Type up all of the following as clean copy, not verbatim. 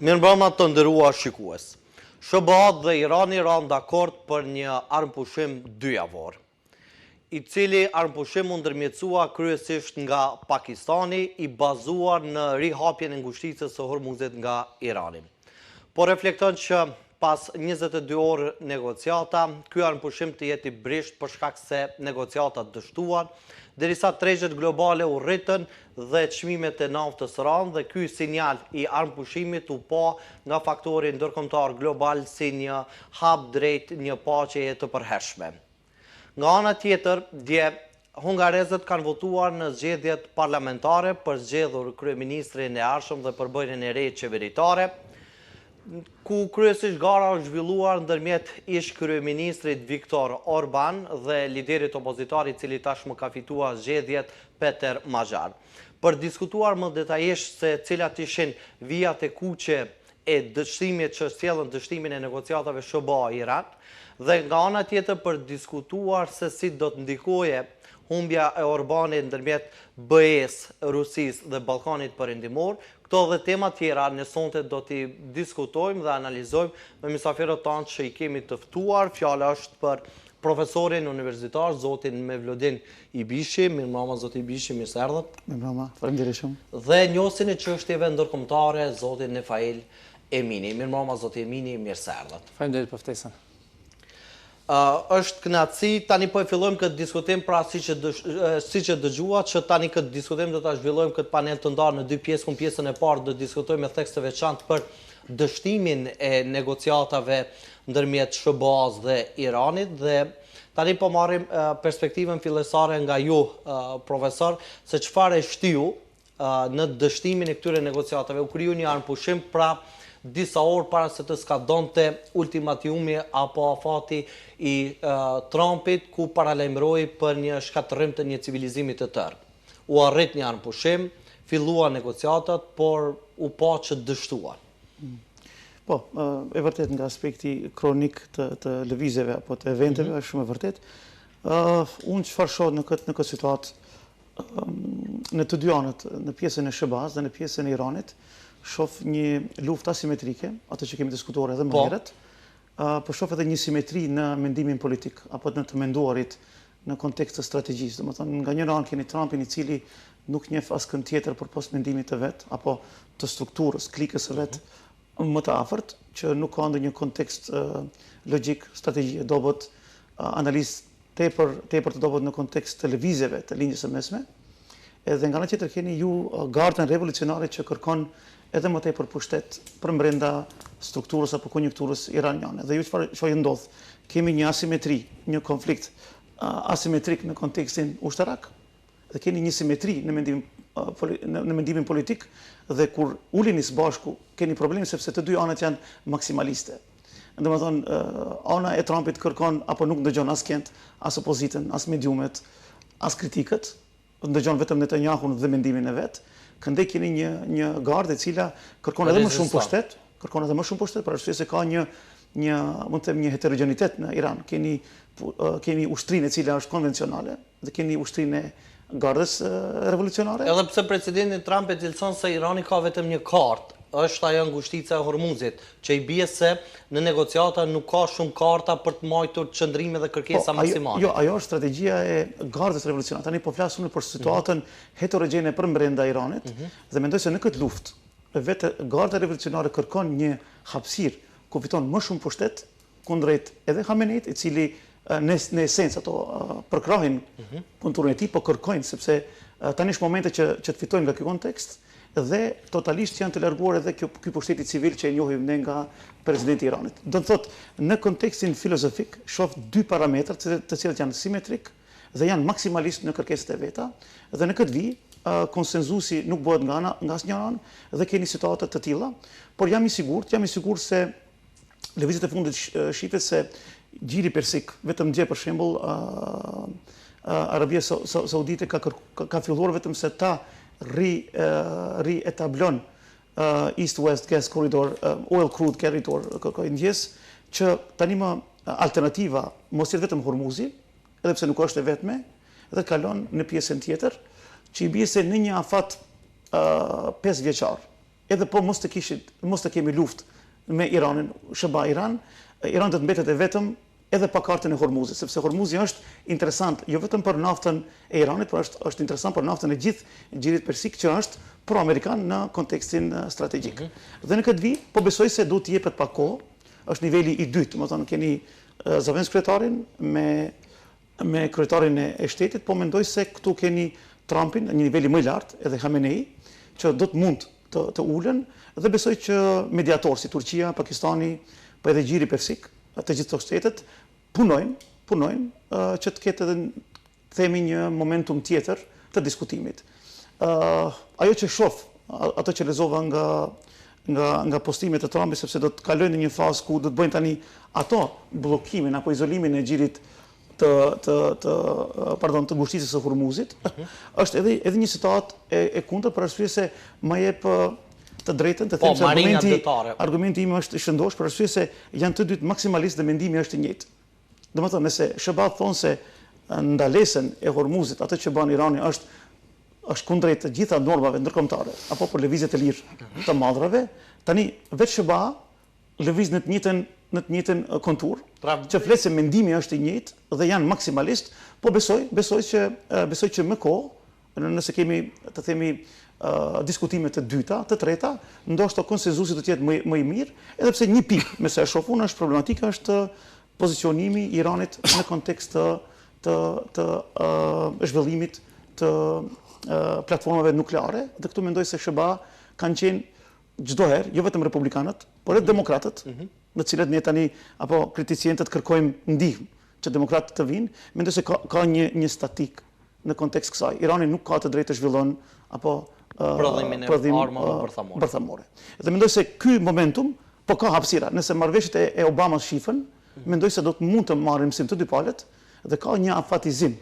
Mirëmbrëma të nderuar shikues. SBA dhe Irani ranë dakord për një armpushim dyjavor, i cili armpushim u ndërmjetësua kryesisht nga Pakistani, i bazuar në rihapjen e ngushticës së Hormuzit nga Irani. Po reflekton që pas 22 orë negociata, ky armpushim të jetë i brisht për shkak se negociatat dështuan, derisa tregjet globale u rritën dhe çmimet e naftës ranë dhe ky sinjal i armpushimit u pa nga faktori ndërkombëtar global si një hap drejt një paqeje të përhershme. Nga ana tjetër, dje hungarezët kanë votuar në zgjedhjet parlamentare për zgjedhur kryeministrin e ardhshëm dhe përbërjen e re qeveritare, ku kryesisht gara është zhvilluar ndërmjet ish kryeministrit Viktor Orban dhe liderit opozitar i cili tashmë ka fituar zgjedhjet Peter Mazar. Për diskutuar më detajisht se cilat ishin vijat e kuqe e dështimit që sjellën dështimin e negociatave SBA-Iran dhe nga ana tjetër për diskutuar se si do të ndikoje humbja e Orbanit ndërmjet BE-s, Rusisë dhe Ballkanit Perëndimor. Këto dhe tema tjera në sonte do t'i diskutojmë dhe analizojmë me mysafirët tanë që i kemi të ftuar. Fjala është për profesorin universitar, zotin Mevlodin Ibishi. Mirëmbrëma, zoti Ibishi, mirë se erdhët. Mirëmbrëma, faleminderit shumë. Dhe njosin e çështjeve ndërkombëtare, zotin Nefail Emini. Mirëmbrëma, zoti Emini, mirë se erdhët. Faleminderit për ftesën. Është kënaqësi, tani po e fillojmë këtë diskutim, pra siç e dëgjuat, që tani këtë diskutim do ta zhvillojmë këtë panel të ndarë në dy pjesë, ku pjesën e parë do diskutojmë me tekst të veçantë për dështimin e negociatave ndërmjet SBA-s dhe Iranit dhe tani po marrim perspektivën fillesare nga ju, profesor, se çfarë e shtiu në dështimin e këtyre negociatave. U kriju një armpushim pra disa orë para se të skadonte ultimatumi apo afati i Trumpit, ku paralajmëroi për një shkatërrim të një civilizimi të tërë. U arrit një armpushim, filluan negociatat, por u pa që dështuan. Po, e vërtet nga aspekti kronik të lëvizjeve apo të eventeve, është shumë e vërtet. Unë çfarë shoh në këtë situatë në të dy anët, në pjesën e SBA-s dhe në pjesën e Iranit, shoh një luftë asimetrike, atë që kemi diskutuar edhe më herët, por shoh edhe një simetri në mendimin politik apo në të menduarit në kontekst të strategjisë. Domethënë, nga një anë keni Trumpin i cili nuk njeh askënd tjetër përpos mendimit të vet apo të strukturës, klikës së vet më të afërt, që nuk ka ndonjë kontekst logjik, strategji e dobët, analizë tepër të dobët në kontekst të lëvizjeve të linjës së mesme. Edhe nga ana tjetër keni ju gardën revolucionare që kërkon edhe më tepër pushtet për brenda strukturës apo konjunkturës iraniane. Dhe ju çfarë ndodh? Kemi një asimetri, një konflikt asimetrik në kontekstin ushtarak dhe keni një simetri në mendimin politik dhe kur ulini së bashku keni problem sepse të dy anët janë maksimaliste. Domethënë, ana e Trumpit kërkon apo nuk dëgjon askënd, as opozitën, as mediumet, as kritikët, ndëgjon vetëm Netanyahun dhe mendimin e vet. Këndej keni një gardë e cila kërkon edhe më shumë pushtet, për arsye se ka një mund të them një heterogenitet në Iran. Keni ushtrinë e cila është konvencionale dhe keni ushtrinë e gardës revolucionare. Edhe pse presidenti Trump e cilëson se Irani ka vetëm një kartë, është ajo ngushtica e Hormuzit, që i bie se në negociata nuk ka shumë karta për të mbajtur qëndrime dhe kërkesa maksimale. Jo, ajo është strategjia e gardës revolucionare. Tani po flasim për situatën heterogjene brenda Iranit dhe mendoj se në këtë luftë vetë garda revolucionare kërkon një hapësirë ku fiton më shumë pushtet kundrejt edhe Khameneit, i cili në esencë ato përkrahin punturën e tij, po kërkojnë sepse tani është momenti që të fitojnë nga ky kontekst dhe totalisht janë të larguar edhe ky pushteti civil që e njohim ne nga presidenti i Iranit. Do të thotë, në kontekstin filozofik, shoh dy parametra të cilët janë simetrik dhe janë maksimalisht në kërkesat e veta, dhe në këtë vijë konsenzusi nuk bëhet nga asnjë anë dhe keni situata të tilla, por jam i sigurt se lëvizjet e fundit shifet se gjiri persik, vetëm dje për shembull Arabia Saudite ka filluar vetëm se ta rietablon East-West Gas Corridor, Oil Crude Corridor, ndjes që tani më alternativa mos jetë vetëm Hormuzi, edhe pse nuk është e vetme, dhe kalon në pjesën tjetër, që i bie se në një afat 5 vjeçar edhe po mos të kemi luftë me Iranin, SBA Iran do të mbetet e vetëm edhe pa kartën e Hormuzit, sepse Hormuzi është interesant jo vetëm për naftën e Iranit, por është interesant për naftën e gjithë Gjirit Persik që është pro-amerikan në kontekstin strategjik. Dhe në këtë vit, po besoj se duhet të jepet pak kohë, është niveli i dytë, më thonë keni zëvendës kryetarin me kryetarin e shtetit, po mendoj se këtu keni Trumpin në një niveli më lartë, edhe Khamenei, që do të mund të ulen, dhe besoj që mediatorë si Turqia, Pakistani, po edhe Gjiri Persik, të gjithë të shtetet, punojnë që të ketë edhe themi një momentum tjetër të diskutimit. Ajo që shoh, ato që lexova nga postimet e Trumpit, sepse do të kalojnë në një fazë ku do të bëjnë tani ato bllokimin apo izolimin e Gjirit të ngushtisë së Hormuzit, është edhe një situatë e kundër për arsye se ma jep të drejtën të them se argumenti im është i shëndosh për arsye se janë të dytë maksimalist dhe mendimi është i njëjtë. Domethënë, nëse SBA thonë se ndalesën e Hormuzit, atë që bën Irani është kundrejt të gjitha normave ndërkombëtare apo për lëvizje të lirë të madrave, tani vetë SBA lëviz në të njëjtën kontur, që flet se mendimi është i njëjtë dhe janë maksimalist, po besoj që me kohë, nëse kemi të themi diskutime të dyta, të treta, ndoshta konsenzusi do të jetë më i mirë, edhe pse një pikë me sa e shoh unë është problematika është pozicionimi i Iranit në kontekst të zhvillimit të platformave nukleare, dhe këtu mendoj se SBA kanë qenë çdo herë, jo vetëm republikanët, por edhe demokratët, në cilët ne tani apo kritikësisë kërkojmë ndihmë që demokratët të vinë, mendoj se ka një statik në kontekst kësaj. Irani nuk ka të drejtë të zhvillon apo prodhimin e armave bërthamore. Dhe mendoj se ky momentum po ka hapësira. Nëse marrëveshjet e Obamas shifen, mendoj se do të mund të marrim mësim të dy palët dhe ka një afatizim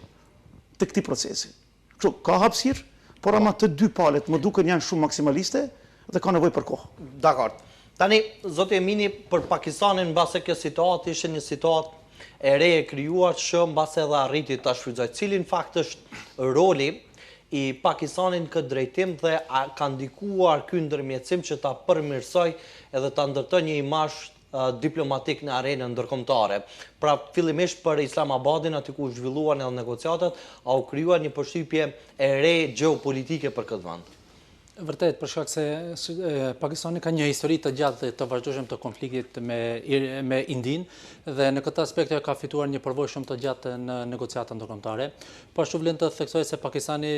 të këtij procesi. Kështu ka hapësirë, por ama të dy palët më duken janë shumë maksimaliste dhe ka nevojë për kohë. Dakor. Tani zoti Emini, për Pakistanin mbase kjo situatë ishte një situatë e re e krijuar që mbase edhe arriti ta shfrytëzojë. Cili në fakt është roli i Pakistanin këtë drejtim dhe ka ndikuar ky ndërmjetësim që ta përmirësoj edhe ta ndërtoj një imazh diplomatik në arenën ndërkombëtare. Pra fillimisht për Islamabadin, aty ku zhvilluan edhe negociatat, u krijuar një përshtypje e re gjeopolitike për këtë vend. Vërtet, për shkak se Pakistani ka një histori të gjatë dhe të vazhdueshme të konfliktit me Indin dhe në këtë aspekt ka fituar një përvojë shumë të gjatë në negociata ndërkombëtare. Po ashtu vlen të theksoj se Pakistani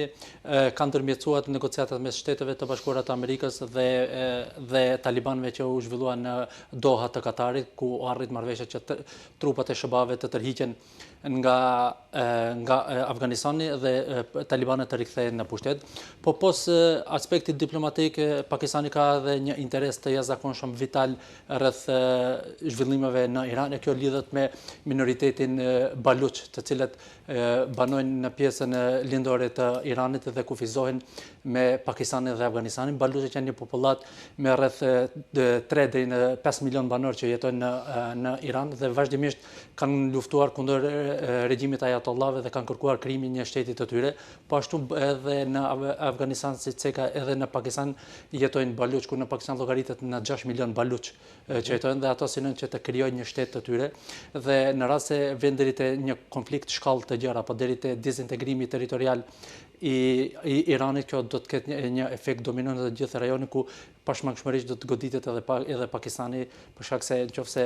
ka ndërmjetësuar negociatat mes Shteteve të Bashkuara të Amerikës dhe talibanëve që u zhvilluan në Doha të Katarit, ku u arrit marrëveshja që trupat e SBA-ve të tërhiqen nga Afganistani dhe talibanët të rikthehen në pushtet. Po pos aspektit diplomatik, Pakistani ka edhe një interes të jashtëzakonshëm vital rreth zhvillimeve në Iran, e kjo lidhet me minoritetin Baluç, të cilët banojnë në pjesën lindore të Iranit dhe kufizohen me Pakistanin dhe Afganistanin. Baluçët janë një popullat me rreth 3 deri në 5 milion banor që jetojnë në Iran dhe vazhdimisht kanë luftuar kundër regjimit ajatollave dhe kanë kërkuar krimin një shtetit të tyre, po ashtu edhe në Afganistan, si ceka edhe në Pakistan jetojnë Baluç, ku në Pakistan llogaritet në 6 milion Baluç që jetojnë dhe ato synojnë që të krijojnë një shtet të tyre dhe në rast se vjen deri te një konflikt shkallë të gjerë apo deri te dezintegrimi territorial i Iranit, kjo do të ketë një efekt dominon në të gjithë rajonin ku pashmangshmërisht do të goditet edhe Pakistani, për shkak se nëse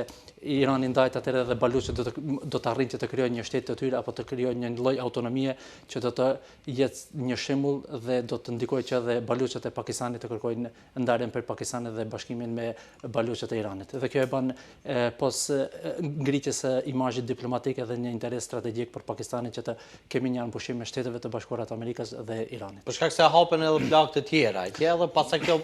Irani ndahet atëherë edhe Baluçët do të arrijnë që të krijojnë një shtet të tyre apo të krijojnë një lloj autonomie që do të jetë një shembull dhe do të ndikojë që edhe Baluçët e Pakistanit të kërkojnë ndarjen për Pakistanin dhe bashkimin me Baluçët e Iranit. Dhe kjo e bën pos ngritjes së imazhit diplomatik edhe një interes strategjik për Pakistanin që të kemi një anëpushim me Shteteve të Bashkuara të Amerikës dhe Iranit. Për shkak se hapen edhe plagë të tjera, edhe pastaj kjo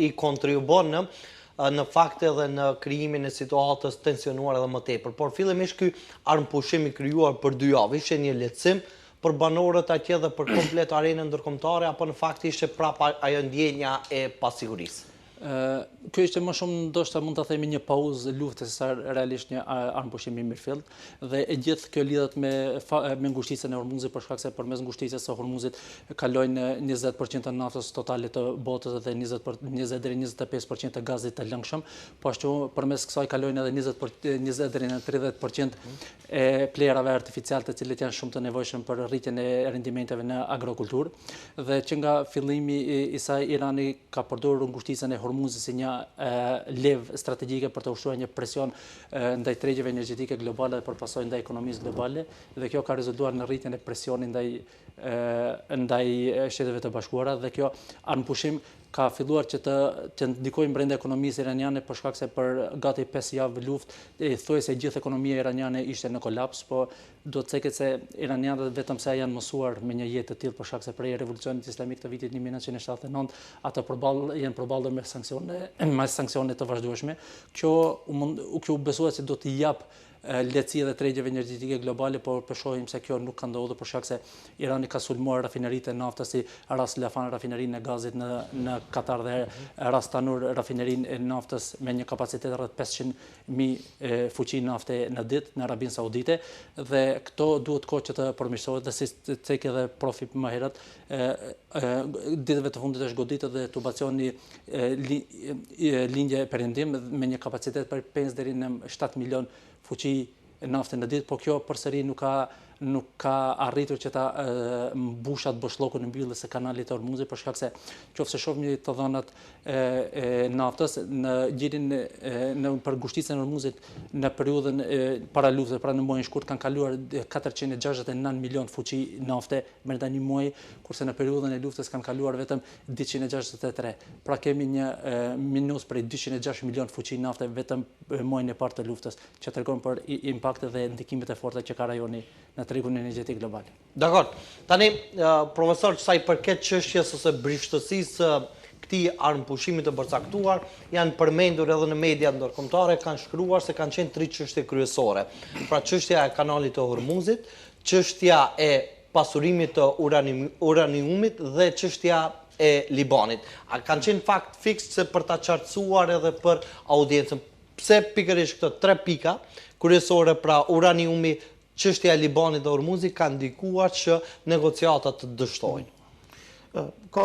i kontribon në fakt edhe në krijimin e situatës tensionuar edhe më tepër. Por fillimisht ky armpushim i krijuar për 2 javë ishte një lehtësim për banorët atje dhe për komplet arenën ndërkombëtare, apo në fakt ishte prapa ajo ndjenja e pasigurisë? Kjo ishte më shumë ndoshta mund ta themi një pauzë lufte se sa realisht një armpushim i mirëfillt dhe e gjithë kjo lidhet me ngushticën e Hormuzit për shkak se përmes ngushticës së Hormuzit kalojnë 20% të naftës totale të botës dhe 20 deri 25% të gazit të lëngshëm, po ashtu përmes kësaj kalojnë edhe 20 deri në 30% e plerave artificiale të cilët janë shumë të nevojshëm për rritjen e rendimenteve në agrokulturë dhe që nga fillimi i saj Irani ka përdorur ngushticën e Hormuzit si një levë strategjike për të ushtruar një presion ndaj tregjeve energjetike globale dhe përpasoj ndaj ekonomisë globale dhe kjo ka rezultuar në rritjen e presionit ndaj Shteteve të Bashkuara dhe kjo armpushim ka filluar që të ndikojë brenda ekonomisë iraniane për shkak se për gati 5 javë luftë thuajse gjithë ekonomia iraniane ishte në kolaps, po do të theket se iranianët vetëm sa janë mësuar me një jetë të tillë për shkak se prej revolucionit islamik të vitit 1979 ata janë përballur me sanksione të vazhdueshme. Kjo besohet se do t'i jap lehtësi dhe tregjeve energjetike globale, por shohim se kjo nuk ka ndodhur për shkak se Irani ka sulmuar rafineritë e naftës si Ras Lafan rafinerinë e gazit në Katar dhe Ras Tanur rafinerinë e naftës me një kapacitet rreth 500.000 fuqi nafte në ditë në Arabinë Saudite dhe këto duhet kohë që të përmirësohet dhe si tek edhe profi më herët ditëve të fundit është goditur dhe tubacioni lindje perëndim me një kapacitet për 5 deri në 7 milion fuqi nafte në ditë, po kjo përsëri nuk ka arritur që ta mbushat boshllokun e mbylljes së kanalit të Hormuzit për shkak se qofse shohim të dhënat e naftës në gjirin për ngushticën e Hormuzit në periudhën para luftës, pra në muajin shkurt kanë kaluar 469 milion fuqi nafte brenda një muaji, kurse në periudhën e luftës kanë kaluar vetëm 263. Pra kemi një minus prej 206 milion fuqi nafte vetëm muajin e parë të luftës, që tregon për impaktet dhe ndikimet e forta që ka rajoni në tregun energjetik global. Dakor. Tani, profesor, sa i përket çështjes së brishtësisë këtij armpushimi të përcaktuar, janë përmendur edhe në media ndërkombëtare, kanë shkruar se kanë qenë 3 çështje kryesore. Pra çështja e kanalit të Hormuzit, çështja e pasurimit të uraniumit dhe çështja e Libanit. A kanë qenë fakt fiks se për ta qartësuar edhe për audiencën. Pse pikërisht këto 3 pika kryesore, pra uraniumi, çështja e Libanit dhe Hormuzit ka ndikuar që negociatat të dështojnë?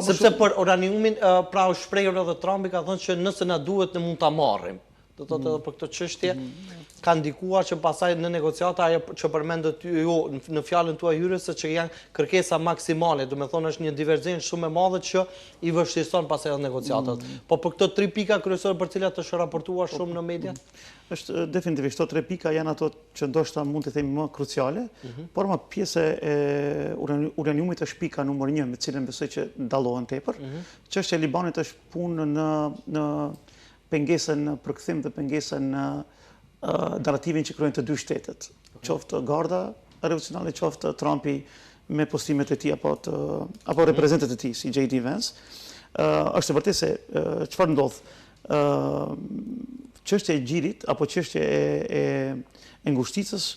Sepse për uraniumin, pra u shprehur edhe Trumpi ka thënë që nëse na duhet ne mund ta marrim. Do të thotë edhe për këtë çështje ka ndikuar që pasaj në negociata ajo që përmendët ju në fjalën tuaj hyrëse që janë kërkesa maksimale, do të thonë është një divergjencë shumë e madhe që i vështirëson pasaj edhe negociatat. Po për këto 3 pika kryesore për cilat është raportuar shumë në media? Është definitivisht këto 3 pika janë ato që ndoshta mund të themi më kruciale, por më pjesë e uraniumit është pika numër 1 me cilën besoj që dallohen tepër. Çështja e Libanit është punë në pengesën në përkthim dhe pengesën në narrativin që krijojnë të dy shtetet. Qoftë Garda revolucionare, qoftë Trumpi me postimet e tij apo reprezentantë e tij si J.D. Vance. Është vërtet se çfarë ndodh? Çështja e gjirit apo çështja e ngushticës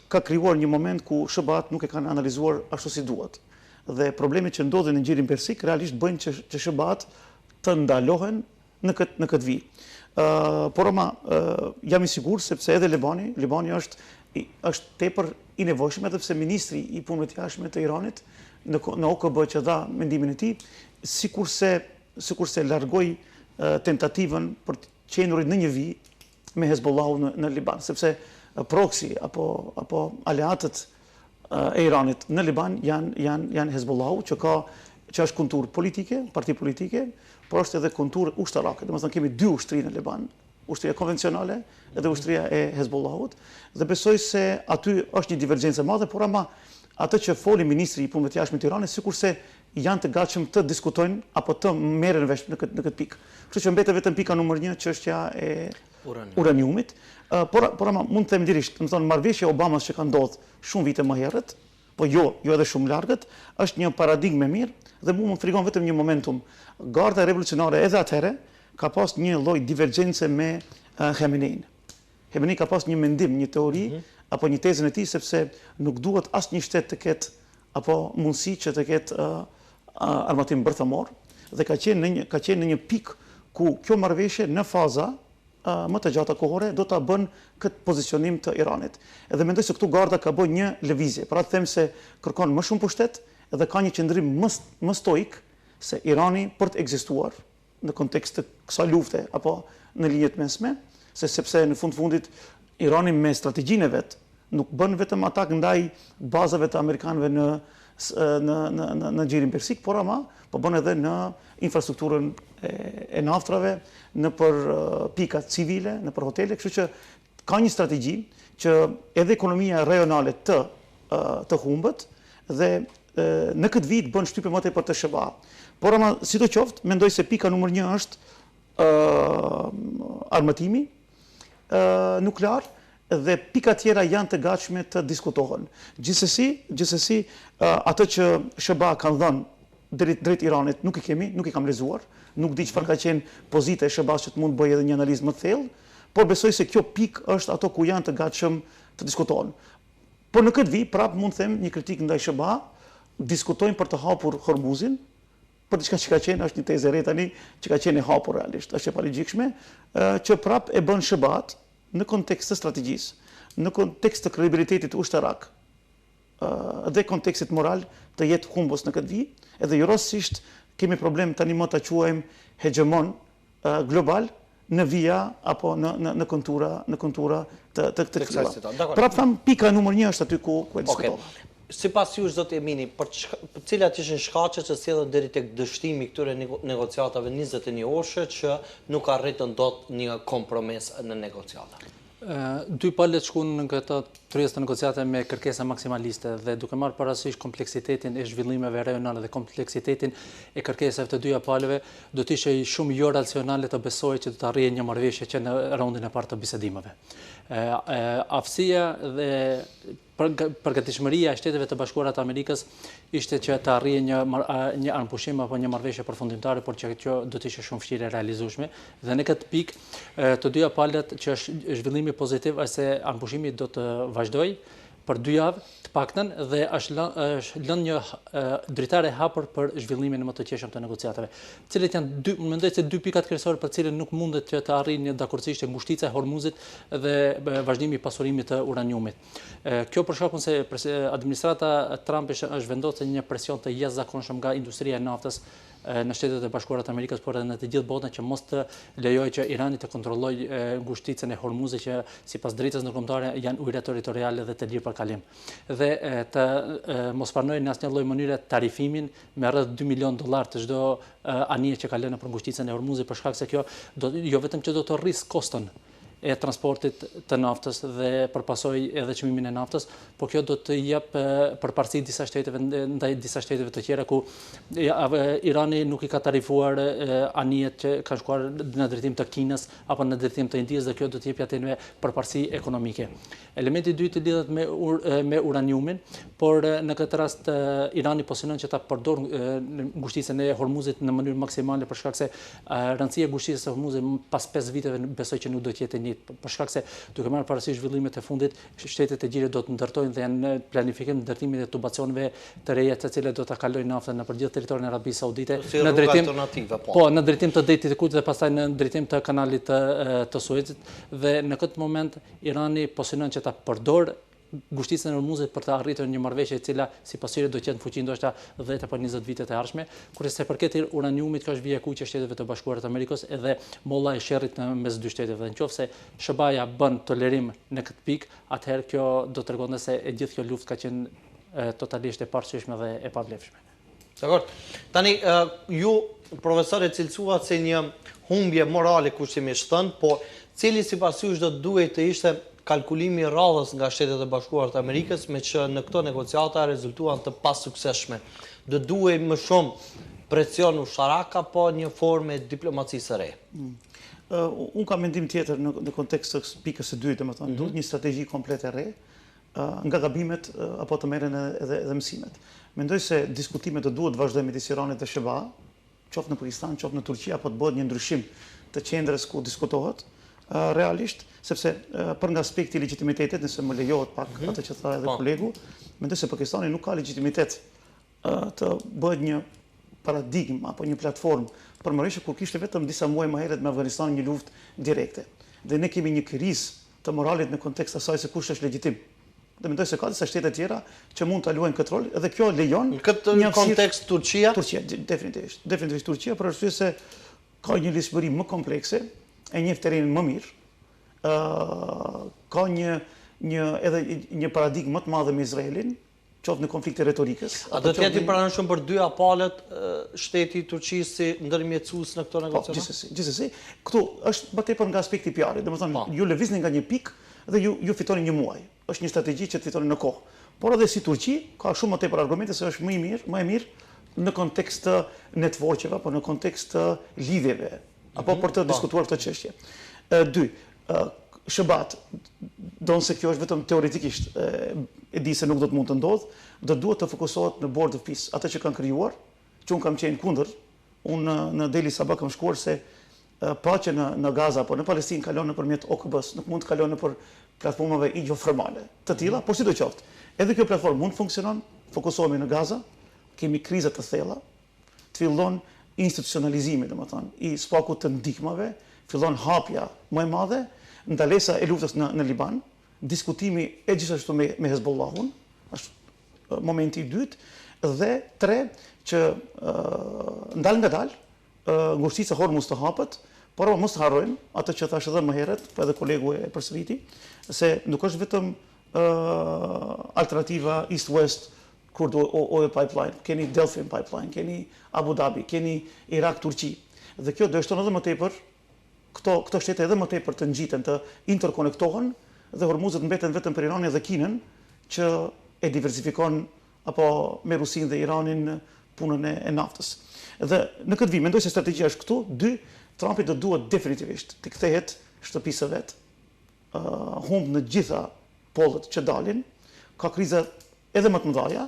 ka krijuar një moment ku SBA-t nuk e kanë analizuar ashtu si duhet. Dhe problemet që ndodhin në gjirin persik realisht bëjnë që SBA-t të ndalohen në këtë vijë. Por jam i sigurt sepse edhe Libani është tepër i nevojshëm, edhe pse ministri i punëve të jashtme të Iranit në OKB që dha mendimin e tij, sikurse largoi tentativën për të qenurit në një vijë me Hezbollahu në Liban, sepse proksi apo aleatët e Iranit në Liban janë Hezbollahu që është kontur politike, parti politike, por është edhe kontur ushtarake. Domethënë kemi 2 ushtri në Liban, ushtria konvencionale edhe ushtria e Hezbollahut, dhe besoj se aty është një divergjencë e madhe, por atë që foli ministri i punëve të jashtme të Iranit, sikurse janë të gatshëm të diskutojnë apo të merren vesh në këtë pikë. Kështu që mbetet vetëm pika numër 1, çështja e uraniumit. Por mund të them lirisht, domethënë marrëveshja e Obamas që ka ndodhur shumë vite më herët, po jo edhe shumë largët, është një paradigmë e mirë dhe mu më frigon vetëm një momentum. Garda revolucionare edhe atëherë ka pas një lloj divergjence me Khamenein. Khamenei ka pas një mendim, një teori apo një tezën e tij sepse nuk duhet asnjë shtet të ketë apo mundësi që të ketë armatim bërthamor dhe ka qenë në një pikë ku kjo marrëveshje në faza më të gjata kohore do ta bën këtë pozicionim të Iranit. Edhe mendoj se këtu Garda ka bën një lëvizje. Pra të them se kërkon më shumë pushtet dhe ka një qëndrim më stoik se Irani për të ekzistuar në kontekst të kësaj lufte apo në linjët mesme, sepse në fundit Irani me strategjinë e vet nuk bën vetëm atak ndaj bazave të amerikanëve në Gjirin Persik, por ama po bën edhe në infrastrukturën e naftrave, në për pika civile, në për hotele, kështu që ka një strategji që edhe ekonomia rajonale të humbët dhe në këtë vit bën shtypje më tepër të SBA. Por ama sidoqoftë, mendoj se pika numër 1 është armatimi nuklear dhe pika tjera janë të gatshme të diskutohen. Gjithsesi, atë që SBA kanë dhënë drejt Iranit nuk i kam lezuar, nuk di çfarë ka qenë pozita e SBA-s që të mund bëj edhe një analizë më të thellë, por besoj se kjo pikë është ato ku janë të gatshëm të diskutohen. Por në këtë vit prap mund të them një kritik ndaj SBA, diskutojnë për të hapur Hormuzin, për diçka që ka qenë, është një tezë re tani, që ka qenë e hapur realisht, është e paligjikshme, që prap e bën SBA-t në kontekst të strategjisë, në kontekst të kredibilitetit ushtarak dhe kontekstit moral të jetë humbos në këtë vit, edhe jorosisht kemi problem tani më ta quajmë hegemon global në vija apo në kontura të këtyre. Prap tham pika numër 1 është aty ku e diskutova. Sipas jush, zot Emini, për cilat ishin shkaqet që sjellën deri tek dështimi këtyre negociatave 21 orëshe që nuk arritën dot një kompromis në negociata? Dy palët shkun në këto tryezë të negociate me kërkesa maksimaliste dhe duke marrë parasysh kompleksitetin e zhvillimeve rajonale dhe kompleksitetin e kërkesave të dyja palëve, do të ishte shumë jo racionale të besoj që do të arrijë një marrëveshje që në raundin e parë të bisedimeve. Aftësia dhe përgatishmëria e Shteteve të Bashkuara të Amerikës ishte që të arrijë një armpushim apo një marrëveshje përfundimtare, por që kjo do të ishte shumë vështirë e realizueshme. Dhe në këtë pikë të dyja palët që është zhvillimi pozitiv është se armpushimi do të vazhdoj për 2 javë të paktën dhe është lënë një dritare hapur për zhvillimin më të qeshëm të negociatave. Cilët janë mendoj se 2 pikat kryesore për cilën nuk mundet që të arrijë një dakordësisht ngushtica e Hormuzit dhe vazhdimi i pasurimit të uraniumit. Kjo për shkakun se administrata Trump është vendosur një presion të jashtëzakonshëm nga industria e naftës në Shtetet e Bashkuara të Amerikës, por edhe në të gjithë botën që mos të lejojë që Irani të kontrollojë ngushticën e Hormuzit që sipas drejtës ndërkombëtare janë ujëra territoriale dhe të lirë për kalim. Dhe të mos pranojë në asnjë lloj mënyre tarifimin me rreth $2 milion të çdo anije që kalon nëpër ngushticën e Hormuzit, për shkak se kjo jo vetëm që do të rrisë koston e transportit të naftës dhe përpasoj edhe çmimin e naftës, por kjo do të jep përparësi disa shteteve ndaj disa shteteve të tjera ku Irani nuk i ka tarifuar anijet që kanë shkuar në drejtim të Kinës apo në drejtim të Indisë, dhe kjo do të jep atë një përparësi ekonomike. Elementi i dytë lidhet me uraniumin, por në këtë rast Irani po synon që ta përdorë ngushticën e Hormuzit në mënyrë maksimale, për shkak se rëndësia e ngushticës së Hormuzit pas 5 viteve besoj që nuk do të jetë për shkak se duke marrë parasysh zhvillimet e fundit, shtetet e Gjirit do të ndërtojnë dhe janë në planifikim ndërtimin e tubacioneve të reja të cilat do ta kalojnë naftën në përgjithë territorin e Arabisë Saudite në drejtim në drejtim të detit të Kuwait dhe pastaj në drejtim të kanalit të Suezit, dhe në këtë moment Irani po synon që ta përdor ngushticën e Hormuzit për të arritur një marrëveshje e cila sipas tyre do të jetë fuqi ndoshta 10 apo 20 vitet e ardhshme, kurse përket uraniumit ka është vija e kuq e Shteteve të Bashkuara të Amerikës edhe molla e sherrit mes dy shteteve. Nëse SBA-ja bën tolerim në këtë pikë, atëherë kjo do tregonte se e gjithë kjo luftë ka qenë totalisht e paraqeshme dhe e pavlefshme. Dakor. Tani ju profesor e cilësuat se një humbje morale kushtimisht thënë, por cili sipas jush do duhet të ishte kalkulimi i radhës nga Shtetet e Bashkuara të Amerikës, me që në këto negociata rezultuan të pasuksesshme? Do duhet më shumë presion ushtarak apo një formë diplomacisë së re? Unë kam mendim tjetër në kontekst të pikës së dytë, domethënë duhet një strategji komplet e re, nga gabimet apo të merren edhe mësimet. Mendoj se diskutimet do duhet vazhdojnë midis Iranit dhe SBA, qoftë në Pakistan, qoftë në Turqi, apo të bëhet një ndryshim të qendrës ku diskutohet realisht, sepse për nga aspekti i legitimitetit, nëse më lejohet pak atë që tha edhe kolegu, mendoj se Pakistani nuk ka legitimitet të bëhet një paradigmë apo një platformë përmërisht kur kishte vetëm disa muaj më herët me Afganistanin një luftë direkte. Dhe ne kemi një krizë të moralit në kontekst asaj se kush është legjitim. Dhe mendoj se ka disa shtete tjera që mund ta luajnë këtë rol dhe kjo lejon në këtë kontekst Turqia? Turqia, definitivisht. Definitivisht Turqia, për arsye se ka një lisbëri më komplekse, e njeh terrenin më mirë, ka edhe një paradigmë më të madhe me Izraelin, qoftë në konflikte retorikës. A do të jetë i pranueshëm për dy palët shteti i Turqisë si ndërmjetësues në këto negociata? Po, gjithsesi. Këtu është më tepër nga aspekti PR-i, domethënë ju lëvizni nga një pikë dhe ju fitoni një muaj. Është një strategji që të fitoni në kohë. Por edhe si Turqi ka shumë më tepër argumente se është më e mirë në kontekst të networkeve apo në kontekst të lidhjeve apo për të diskutuar këtë çështje. Dy, Shëbat, donë se kjo është vetëm teoretikisht, e di se nuk do të mund të ndodhë, do duhet të fokusohet në Board of Peace, atë që kanë krijuar, që unë kam qenë kundër, unë në Deli Sabah kam shkuar se paqja në Gaza apo në Palestinë kalon nëpërmjet OKB-s, nuk mund të kalon nëpër platformave jo formale të tilla, por sidoqoftë, edhe kjo platformë mund funksionon, fokusohemi në Gaza, kemi kriza të thella, të fillon institucionalizimi, domethënë, i spakut të ndihmave, fillon hapja më e madhe, ndalesa e luftës në Liban, diskutimi e gjithashtu me Hezbollahun, është momenti i dytë, dhe tre, që ndal nga dal, ngushtica e Hormuz të hapet, por mos të harrojmë atë që thash edhe më herët, po edhe kolegu e përsëriti, se nuk është vetëm alternativa East-West Crude Oil Pipeline, keni Delfin Pipeline, keni Abu Dhabi, keni Irak-Turqi, dhe kjo do shton edhe më tepër këto shtete edhe më tepër të ngjiten, të interkonektohen dhe Hormuzët mbeten vetëm për Iranin dhe Kinën që e diversifikon apo me Rusinë dhe Iranin punën e naftës. Dhe në këtë vit mendoj se strategjia është këtu, dy, Trumpi do duhet definitivisht të kthehet shtëpisë së vet, humb në gjitha pollet që dalin, ka kriza edhe më të mëdha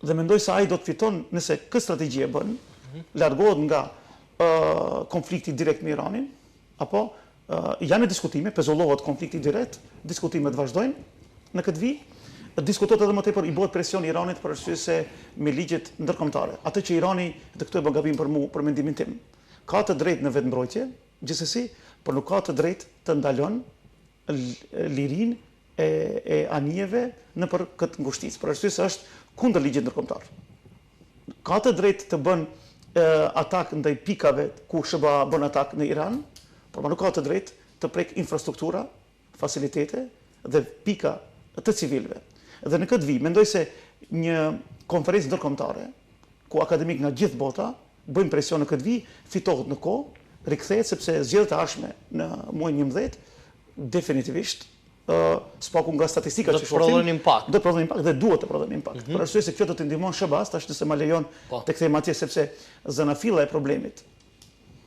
dhe mendoj se ai do të fiton nëse këtë strategji e bën, largohet nga konflikti direkt me Iranin, apo janë diskutime, pezullohet konflikti direkt, diskutimet vazhdojnë në këtë vit, diskutohet edhe më tepër i bëhet presion Iranit për arsye se me ligjet ndërkombëtare. Atë që Irani, dhe këtu e bën gabim për mua, për mendimin tim, ka të drejtë në vetmbrojtje, gjithsesi, por nuk ka të drejtë të ndalon lirinë e anijeve nëpër këtë ngushticë, për arsye se është kundër ligjit ndërkombëtar. Ka të drejtë të bën atak ndaj pikave ku SBA bën atak në Iran, por nuk ka të drejtë të prek infrastruktura, facilitete dhe pika të civilëve. Dhe në këtë vit mendoj se një konferencë ndërkombëtare ku akademik nga gjithë bota bëjnë presion në këtë vit, fitohet në kohë, rikthehet sepse zgjedhjet e ardhshme në muajin 11 definitivisht spaku nga statistika që shohim do të prodhojnë impakt dhe duhet të prodhojnë impakt. Për arsye se kjo do të ndihmon Shëbas, tash nëse ma lejon të kthejmë atje sepse zanafilla e problemit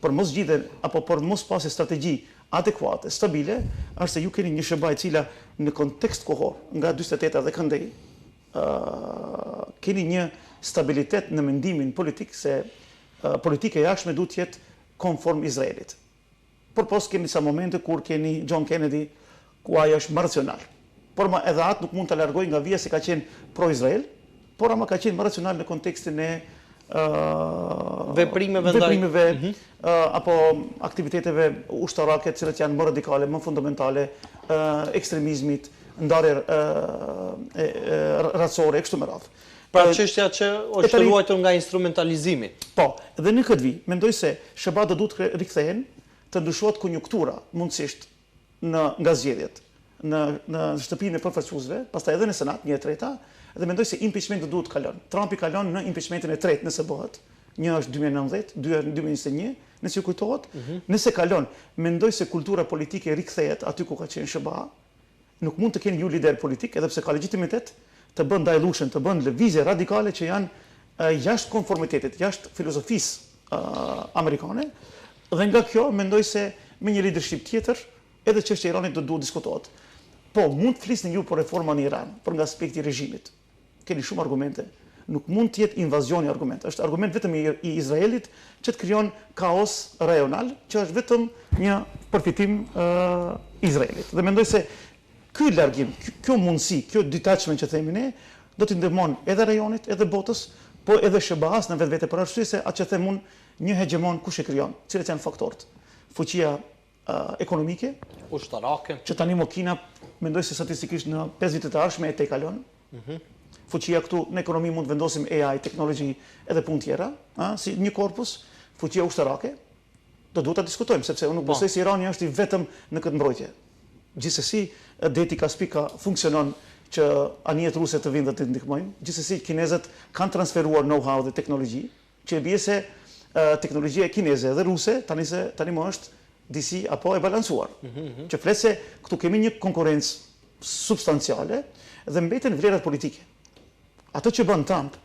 për mos zgjidhjen apo për mos pasje strategji adekuate, stabile, është se ju keni një SBA e cila në kontekst kohor nga 48 dhe këndej keni një stabilitet në mendimin politik se politika e jashtme duhet të jetë konform Izraelit. Por pos keni disa momente kur keni John Kennedy ku ajo është më racional. Por ma edhe atë nuk mund të largoj nga vija se ka qenë pro-Izrael, por ama ka qenë më racional në kontekstin e veprimeve apo aktiviteteve ushtarake të cilat janë më radikale, më fundamentale, ekstremizmit, ndarje racore, kështu me radhë. Pra çështja që është ruajtur nga instrumentalizimi. Po, dhe në këtë vit mendoj se SBA do duhet rikthehen të ndryshohet konjunktura mundësisht nga zgjedhjet në shtëpinë e përfaqësuesve, pastaj edhe në Senat, një e treta, dhe mendoj se impeachmenti duhet të kalon. Trumpi kalon në impeachmentin e tretë nëse bëhet. Një është 2019, dy është 2021, nëse ju kujtohet. Nëse kalon, mendoj se kultura politike rikthehet aty ku ka qenë SBA. Nuk mund të keni ju lider politik, edhe pse ka legjitimitet, të bën dilution, të bën lëvizje radikale që janë jashtë konformitetit, jashtë filozofisë amerikane. Dhe nga kjo mendoj se me një leadership tjetër, edhe çështja e Iranit do duhet diskutohet. Po, mund të flisni ju për reforma në Iran, për nga aspekti i regjimit. Keni shumë argumente. Nuk mund të jetë invazioni argument. Është argument vetëm i Izraelit që të krijon kaos rajonal, që është vetëm një përfitim Izraelit. Dhe mendoj se ky largim, kjo mundësi, kjo detachment që themi ne, do t'i ndihmon edhe rajonit, edhe botës po edhe SBA-s në vetvete për arsye se atë që them unë, një hegemon kush e krijon, cilët janë faktorët? Fuqia ekonomike, ushtarake, që tani Kina mendoj se statistikisht në 5 vitet e ardhshme e te kalon. Fuqia këtu në ekonomi mund të vendosim AI, teknologji edhe punë tjera, si një korpus, fuqia ushtarake, do duhet ta diskutojmë sepse unë nuk besoj se Irani është i vetëm në këtë mbrojtje. Gjithsesi, deti Kaspika funksionon që anijet ruse të vinë dhe të ndihmojnë. Gjithsesi, kinezët kanë transferuar know-how dhe teknologji, që e bie se teknologjia kineze dhe ruse tani më është disi apo e balancuar. Që flet se këtu kemi një konkurrencë substanciale dhe mbeten vlerat politike. Ato që bën Trump,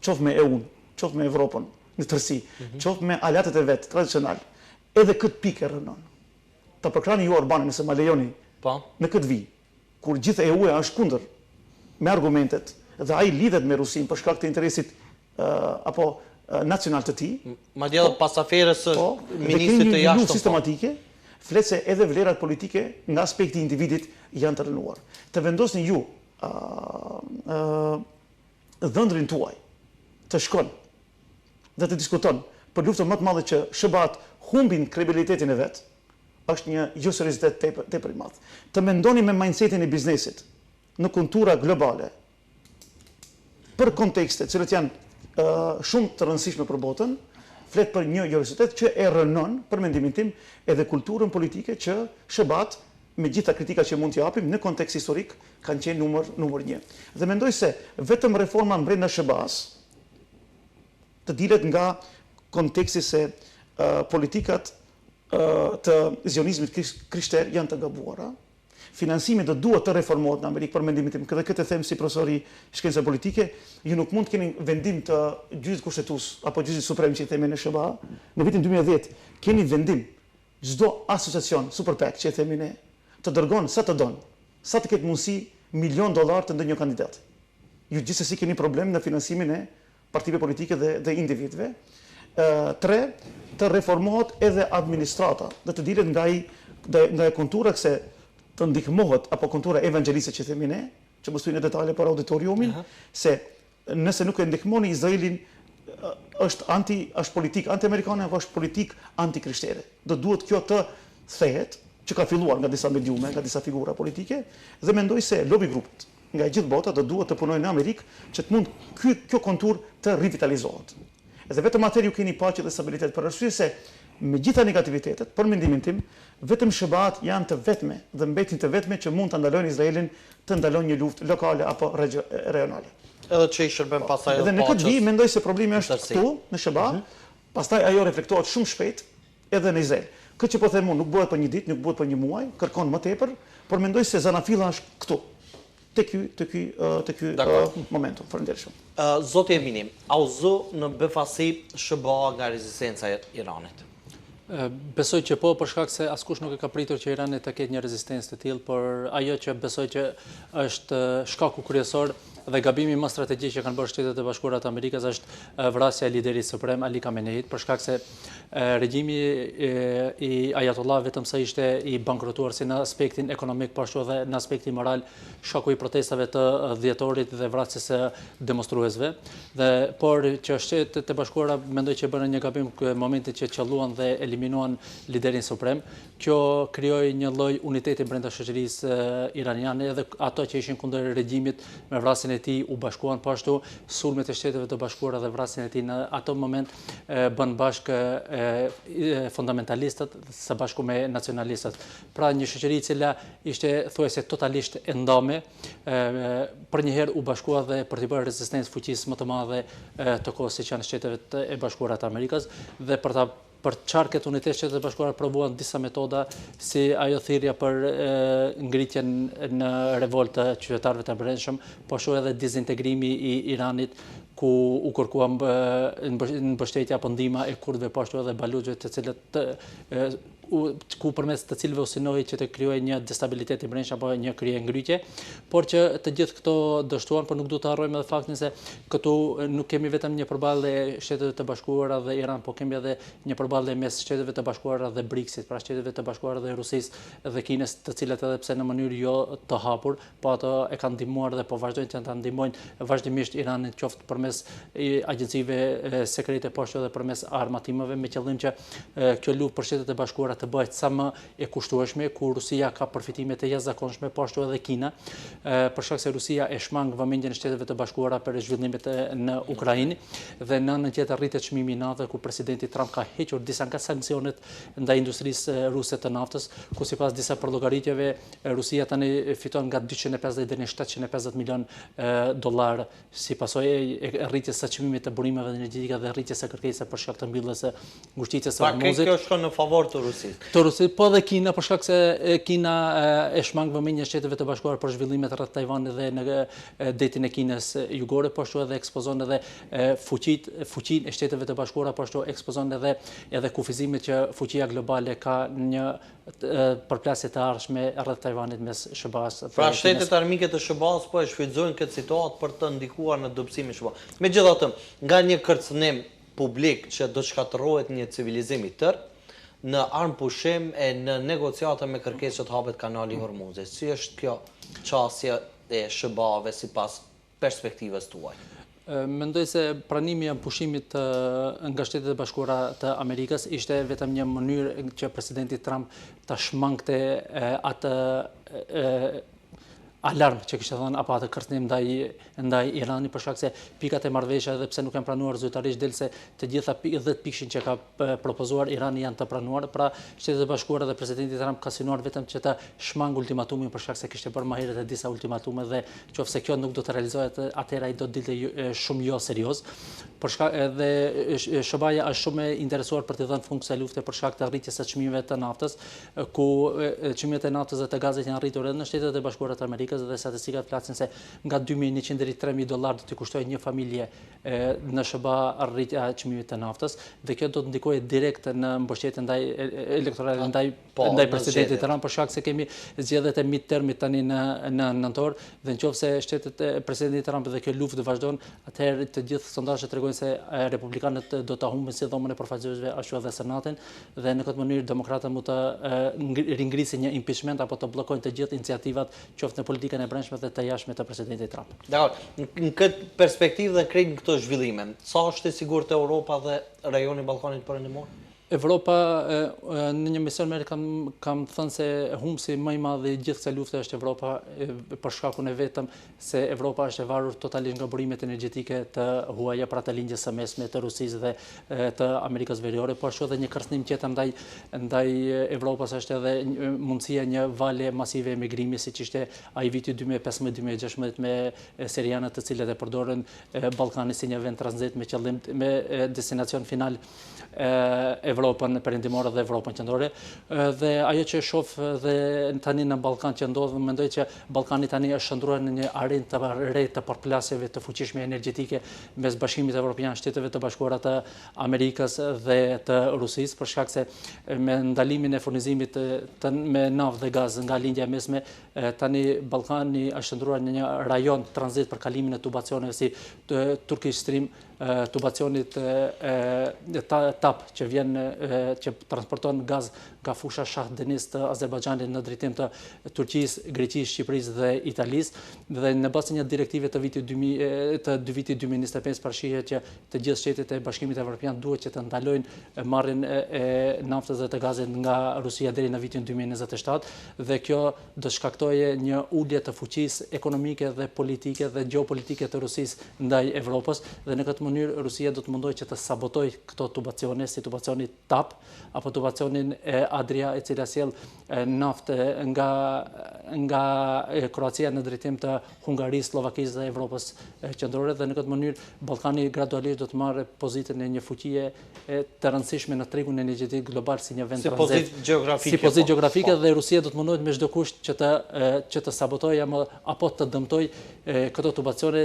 qoftë me EU-n, qoftë me Evropën në tërësi, qoftë me aleatët e vet tradicional, edhe këtë pikë rënon. Ta përkrani ju Orbani nëse ma lejoni në këtë vijë, kur gjithë EU-ja është kundër me argumentet dhe ai lidhet me Rusinë për shkak të interesit apo nacional të tij. Madje edhe pas aferës së ministrit të jashtëm. jashtëm Sistematike flet se edhe vlerat politike nga aspekti i individit janë të rënuar. Të vendosni ju dhëndrin tuaj të shkon dhe të diskuton për luftën më të madhe që SBA-t humbin kredibilitetin e vet, është një jo seriozitet tepër i madh. Të mendoni me mindsetin e biznesit në kontura globale për kontekste që janë shumë të rëndësishme për botën, flet për një seriozitetet që e rënon për mendimin tim edhe kulturën politike që SBA-t me gjitha kritika që mund t'i japim në kontekst historik kanë qenë numër 1. Dhe mendoj se vetëm reforma brenda SBA-s të dilet nga konteksti se politikat të zionizmit krishter janë të gabuara. Financimi do duhet të reformohet në Amerikë për mendimin tim. Këtë them si profesor i shkencave politike, ju nuk mund të keni vendim të gjyqit kushtetues apo gjyqit suprem që i themi në SBA. Në vitin 2010 keni vendim çdo asociacion super PAC që i themi ne të dërgon sa të don, sa të ketë mundësi $1.000.000 të ndonjë kandidat. Ju gjithsesi keni problem në financimin e partive politike dhe individëve. 3. Të reformohet edhe administrata dhe të dilet nga kontura se të ndihmohet apo kontura evangeliste që themi ne, që mos hyj në detale për auditoriumin, se nëse nuk e ndihmoni Izraelin është politik anti-amerikane apo është politik anti-krishtere. Do duhet kjo të thehet, që ka filluar nga disa mediume, nga disa figura politike, dhe mendoj se lobby grupet nga gjithë bota do duhet të punojnë në Amerikë që të mund kjo kontur të rivitalizohet. Dhe vetëm atëherë ju keni paqe dhe stabilitet për arsye se me gjitha negativitetet, për mendimin tim, vetëm SBA-t janë të vetme dhe mbetin të vetme që mund të ndalojnë Izraelin të ndalojnë një luftë lokale apo regionale. Edhe që i shërben pasaj dhe në këtë vijë mendoj se problemi është këtu në SBA, pastaj ajo reflektohet shumë shpejt edhe në Izrael. Këtë që po them unë nuk bëhet për një ditë, nuk bëhet për një muaj, kërkon më tepër, por mendoj se zanafilla është këtu. Te ky momentum. Faleminderit shumë. Zoti Emini, a u zë në befasi SBA nga rezistenca e Iranit? Besoj që po, për shkak se askush nuk e ka pritur që Irani të ketë një rezistencë të tillë, por ajo që besoj që është shkaku kryesor dhe gabimi më strategjik që kanë bërë Shtetet e Bashkuara të Amerikës është vrasja e liderit suprem Ali Khameneit, për shkak se regjimi i Ayatollah vetëm sa ishte i bankrotuar si në aspektin ekonomik, po ashtu edhe në aspektin moral, shoku i protestave të dhjetorit dhe vrasjes së demonstruesve. Por që Shtetet e Bashkuara mendoj që bënë një gabim në momentin që qelluan dhe eliminuan liderin suprem. Kjo krijoi një lloj uniteti brenda shoqërisë iraniane, edhe ato që ishin kundër regjimit me vrasjen e tij u bashkuan, po ashtu sulmet e Shteteve të Bashkuara dhe vrasjen e tij në ato moment bën bashkë fundamentalistët së bashku me nacionalistët. Pra një shoqëri e cila ishte thuajse totalisht e ndame, për një herë u bashkua dhe për të bërë rezistencë fuqisë më të madhe të kohës siç janë Shtetet e Bashkuara të Amerikës dhe për qarket unitet Shtetet e Bashkuara provuan disa metoda si ajo thirrja për ngritjen në revoltë të qytetarëve të brendshëm, po ashtu edhe dizintegrimi i Iranit ku u kërkua mbështetja apo ndihma e kurdëve, po ashtu edhe baluxhëve të cilët ku përmes të cilëve u synoi që të krijojë një destabilitet i brendshëm apo një krije ngrytje, por që të gjithë këto dështuan, por nuk duhet të harrojmë edhe faktin se këtu nuk kemi vetëm një përballje Shteteve të Bashkuara dhe Iran, po kemi edhe një përballje mes Shteteve të Bashkuara dhe BRICS-it, pra Shteteve të Bashkuara dhe Rusisë dhe Kinës, të cilat edhe pse në mënyrë jo të hapur, po ato e kanë ndihmuar dhe po vazhdojnë që ta ndihmojnë vazhdimisht Iranin qoftë përmes përmes agjencive sekrete, po ashtu edhe përmes armatimeve, me qëllim që kjo luftë për Shtetet e Bashkuara të bëhet sa më e kushtueshme, ku Rusia ka përfitime të jashtëzakonshme, po ashtu edhe Kina, për shkak se Rusia e shmang vëmendjen e Shteteve të Bashkuara për zhvillimet në Ukrainë, dhe në anën tjetër rritet çmimi i naftës, ku presidenti Trump ka hequr disa nga sanksione ndaj industrisë ruse të naftës, ku sipas disa llogaritjeve Rusia tani fiton nga 250 deri në 750 milion dollar si pasojë e rritjes së çmimit të burimeve energjetike dhe rritjes së kërkesës për shkak të mbylljes së ngushticës së Hormuzit. Kjo shkon në favor të Rusisë. Të Rusisë, po dhe Kina, për shkak se Kina e shmang vëmendjen e Shteteve të Bashkuara për zhvillimet rreth Tajvanit dhe në detin e Kinës jugore, po ashtu edhe ekspozon edhe fuqinë e Shteteve të Bashkuara, po ashtu ekspozon edhe kufizimin që fuqia globale ka një përplasje të ardhshme rreth Tajvanit mes SBA-s. Pra shtetet armike të SBA-s po e shfrytëzojnë këtë situatë për të ndikuar në dobësimin e SBA-s. Megjithatë, nga një kërcënim publik që do shkatërrohet një civilizim i tërë, në armpushim e në negociata me kërkesë që të hapet kanali Hormuzit. Si është kjo çësja e SBA-ve sipas perspektivës tuaj? Mendoj se pranimi i pushimit nga Shtetet e Bashkuara të Amerikës ishte vetëm një mënyrë që presidenti Trump ta shmangte atë alarm që kishte thënë apo atë kërcënim ndaj Iranit, për shkak se pikat e marrëveshjes, edhe pse nuk janë pranuar zyrtarisht, del se të gjitha 10 pikëshin që ka propozuar Irani janë të pranuar. Pra Shtetet e Bashkuara dhe presidenti Trump ka synuar vetëm që të shmang ultimatumin, për shkak se kishte bërë më herët disa ultimatume dhe nëse kjo nuk do të realizohet, atëherë ai do të dilte shumë jo serioz. Për shkak edhe SBA-ja është shumë e interesuar për të dhënë fund kësaj lufte për shkak të rritjes së çmimeve të naftës, ku çmimet e naftës dhe të gazit janë rritur edhe në Shtetet e Bashkuara të Amerikës, dhe statistikat flasin se nga 2.100 deri 3.000 dollar do të kushtojë një familje në SBA rritja e çmimit të naftës, dhe kjo do të ndikojë direkt në mbështetjen ndaj elektorale ndaj presidentit Trump, për shkak se kemi zgjedhjet e midtermit tani në nëntor, dhe nëse presidenti Trump dhe kjo luftë vazhdon, atëherë të gjithë sondazhet tregojnë se republikanët do ta humbin si dhomën e përfaqësuesve ashtu edhe senatin, dhe në këtë mënyrë demokratët mund të ringrisin një impeachment apo të bllokojnë të gjithë iniciativat qoftë në politikën e brendshme dhe të jashtme të presidentit Trump. Dakor, në këtë perspektivë dhe krejt në këto zhvillime, sa është e sigurt Europa dhe rajoni Ballkanit Perëndimor? Evropa në një mision merr kam thënë se humbsi më i madh i gjithë kësaj lufte është Evropa, për shkakun e vetëm se Evropa është e varur totalisht nga burimet energjetike të huaja, pra të lindjes së mesme të Rusisë dhe të Amerikës Veriore, po ashtu edhe një kërcënim tjetër ndaj Evropës është edhe mundësia një valje masive emigrimi, siç ishte ai viti 2015-2016 me serianët të cilët e përdoren Ballkanin si një vend tranzit me qëllim me destinacion final Evropën perëndimore dhe Evropën qendrore, dhe ajo që shoh dhe tani në Ballkan që ndodh, mendoj që Ballkani tani është shndruar në një arenë të re të përplasjeve të fuqishme energjetike mes Bashkimit Evropian, Shteteve të Bashkuara të Amerikës dhe të Rusisë, për shkak se me ndalimin e furnizimit me naftë dhe gaz nga lindja e mesme, tani Ballkani është shndruar në një rajon tranzit për kalimin e tubacioneve si Turkish Stream, tubacionit TAP që vjen që transporton gaz nga fusha Shah Deniz të Azerbajxhanit në drejtim të Turqisë, Greqisë, Shqipërisë dhe Italisë, dhe në bazë të një direktive të vitit 2025 parashihet që të gjithë shtetet e Bashkimit Evropian duhet që të ndalojnë marrjen e naftës dhe të gazit nga Rusia deri në vitin 2027, dhe kjo do shkaktojë një ulje të fuqisë ekonomike dhe politike dhe gjeopolitike të Rusisë ndaj Evropës, dhe në këtë mënyrë Rusia do të mundojë që të sabotojë këto tubacione, si tubacioni TAP apo tubacionin Adria, e cila sjell naftë nga Kroacia në drejtim të Hungarisë, Slovakisë dhe Evropës qendrore, dhe në këtë mënyrë Ballkani gradualisht do të marrë pozitën e një fuqie të rëndësishme në tregun energjetik global si një vend tranzit. Si pozitë gjeografike, dhe Rusia do të mundohet me çdo kusht që të sabotojë apo të dëmtojë këto tubacione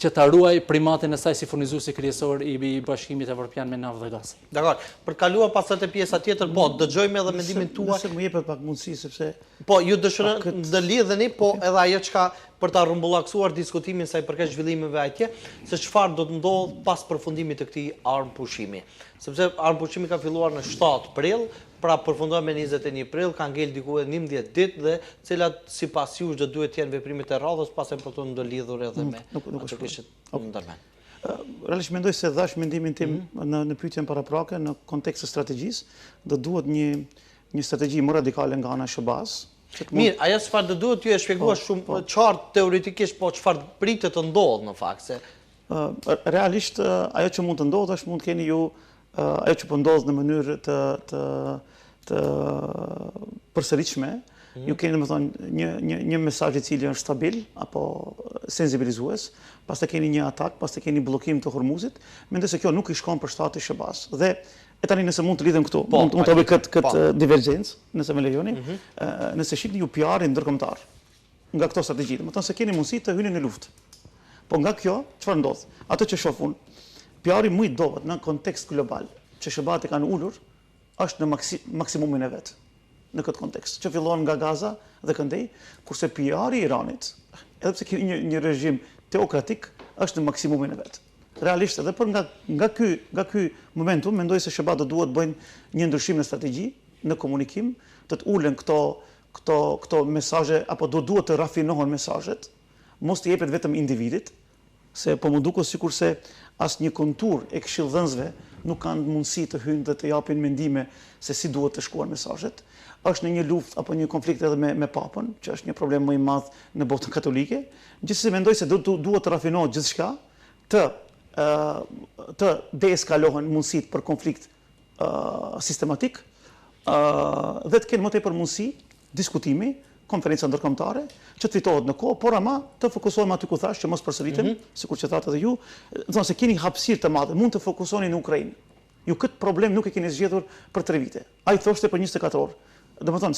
që ta ruaj primatin e saj si furnizuesi kryesor i Bashkimit Evropian me naftë dhe gaz. Dakor, për kaluar pas atë pjesa tjetër, po dëgjojmë edhe mendimin tuaj. Nëse më jepet pak mundësi, sepse po ju dëshironi të lidheni, po edhe ajo çka për ta rrumbullaksuar diskutimin sa i përket zhvillimeve atje, se çfarë do të ndodh pas përfundimit të këtij armpushimi. Sepse armpushimi ka filluar në 7 prill, pra përfundon me 21 prill, ka ngel diku edhe 11 ditë dhe cilat sipas jush do duhet të jenë veprimet e radhës, pastaj për të ndërlidhur edhe me ato kishit ndërmend. Realisht mendoj se dhash mendimin tim në pyetjen paraprake në kontekst të strategjisë, do duhet një strategji më radikale nga ana e SHBA-s. Mirë, ajo çfarë do duhet ju e shpjeguar shumë qartë teoretikisht, po çfarë pritet të ndodhë në fakt se realisht ajo që mund të ndodhë është mund të keni ju ajo që po ndodh në mënyrë të përsëritshme. Ju keni domethënë një mesazh i cili është stabil apo sensibilizues, pastaj keni një atak, pastaj keni bllokim të Hormuzit. Mendoj se kjo nuk i shkon për shtatin e SHBA-s. Dhe tani nëse mund të lidhem këtu, mund të bëj këtë divergjencë, nëse më lejoni, nëse shihni ju PR-in ndërkombëtar nga këto strategji, domethënë se keni mundësi të hyni në luftë. Po nga kjo, çfarë ndodh? Ato që shoh unë, PR-i më i dobët në kontekst global që SHBA-t e kanë ulur është në maksimumin e vet. Në këtë kontekst, që fillon nga Gaza dhe Këndej, kurse PR-i i Iranit, edhe pse keni një regjim teokratik, është në maksimumin e vet. Realisht edhe për nga ky momentum mendoj se SHBA do duhet bëjnë një ndryshim në strategji, në komunikim, të ulen këto mesazhe apo do duhet të rafinohen mesazhet, mos të jepet vetëm individit, se po më duket sikurse asnjë kontur e këshilldhënësve nuk kanë mundësi të hyjnë dhe të japin mendime se si duhet të shkuar mesazhet. Është në një luftë apo një konflikt edhe me papën, që është një problem më i madh në botën katolike. Gjithsesi mendoj se duhet të rafinohet gjithçka, të deeskalohen mundësitë për konflikt sistematik, dhe të kenë më tepër mundësi diskutimi, konferenca ndërkombëtare, që të fitohet në kohë, por ama të fokusohem aty ku thash që mos përsëritem, sikur që thatë edhe ju, thonë se keni hapësirë të madhe, mund të fokusoni në Ukrainë. Ju këtë problem nuk e keni zgjedhur për 3 vite. Ai thoshte për 24 orë. Domethënë,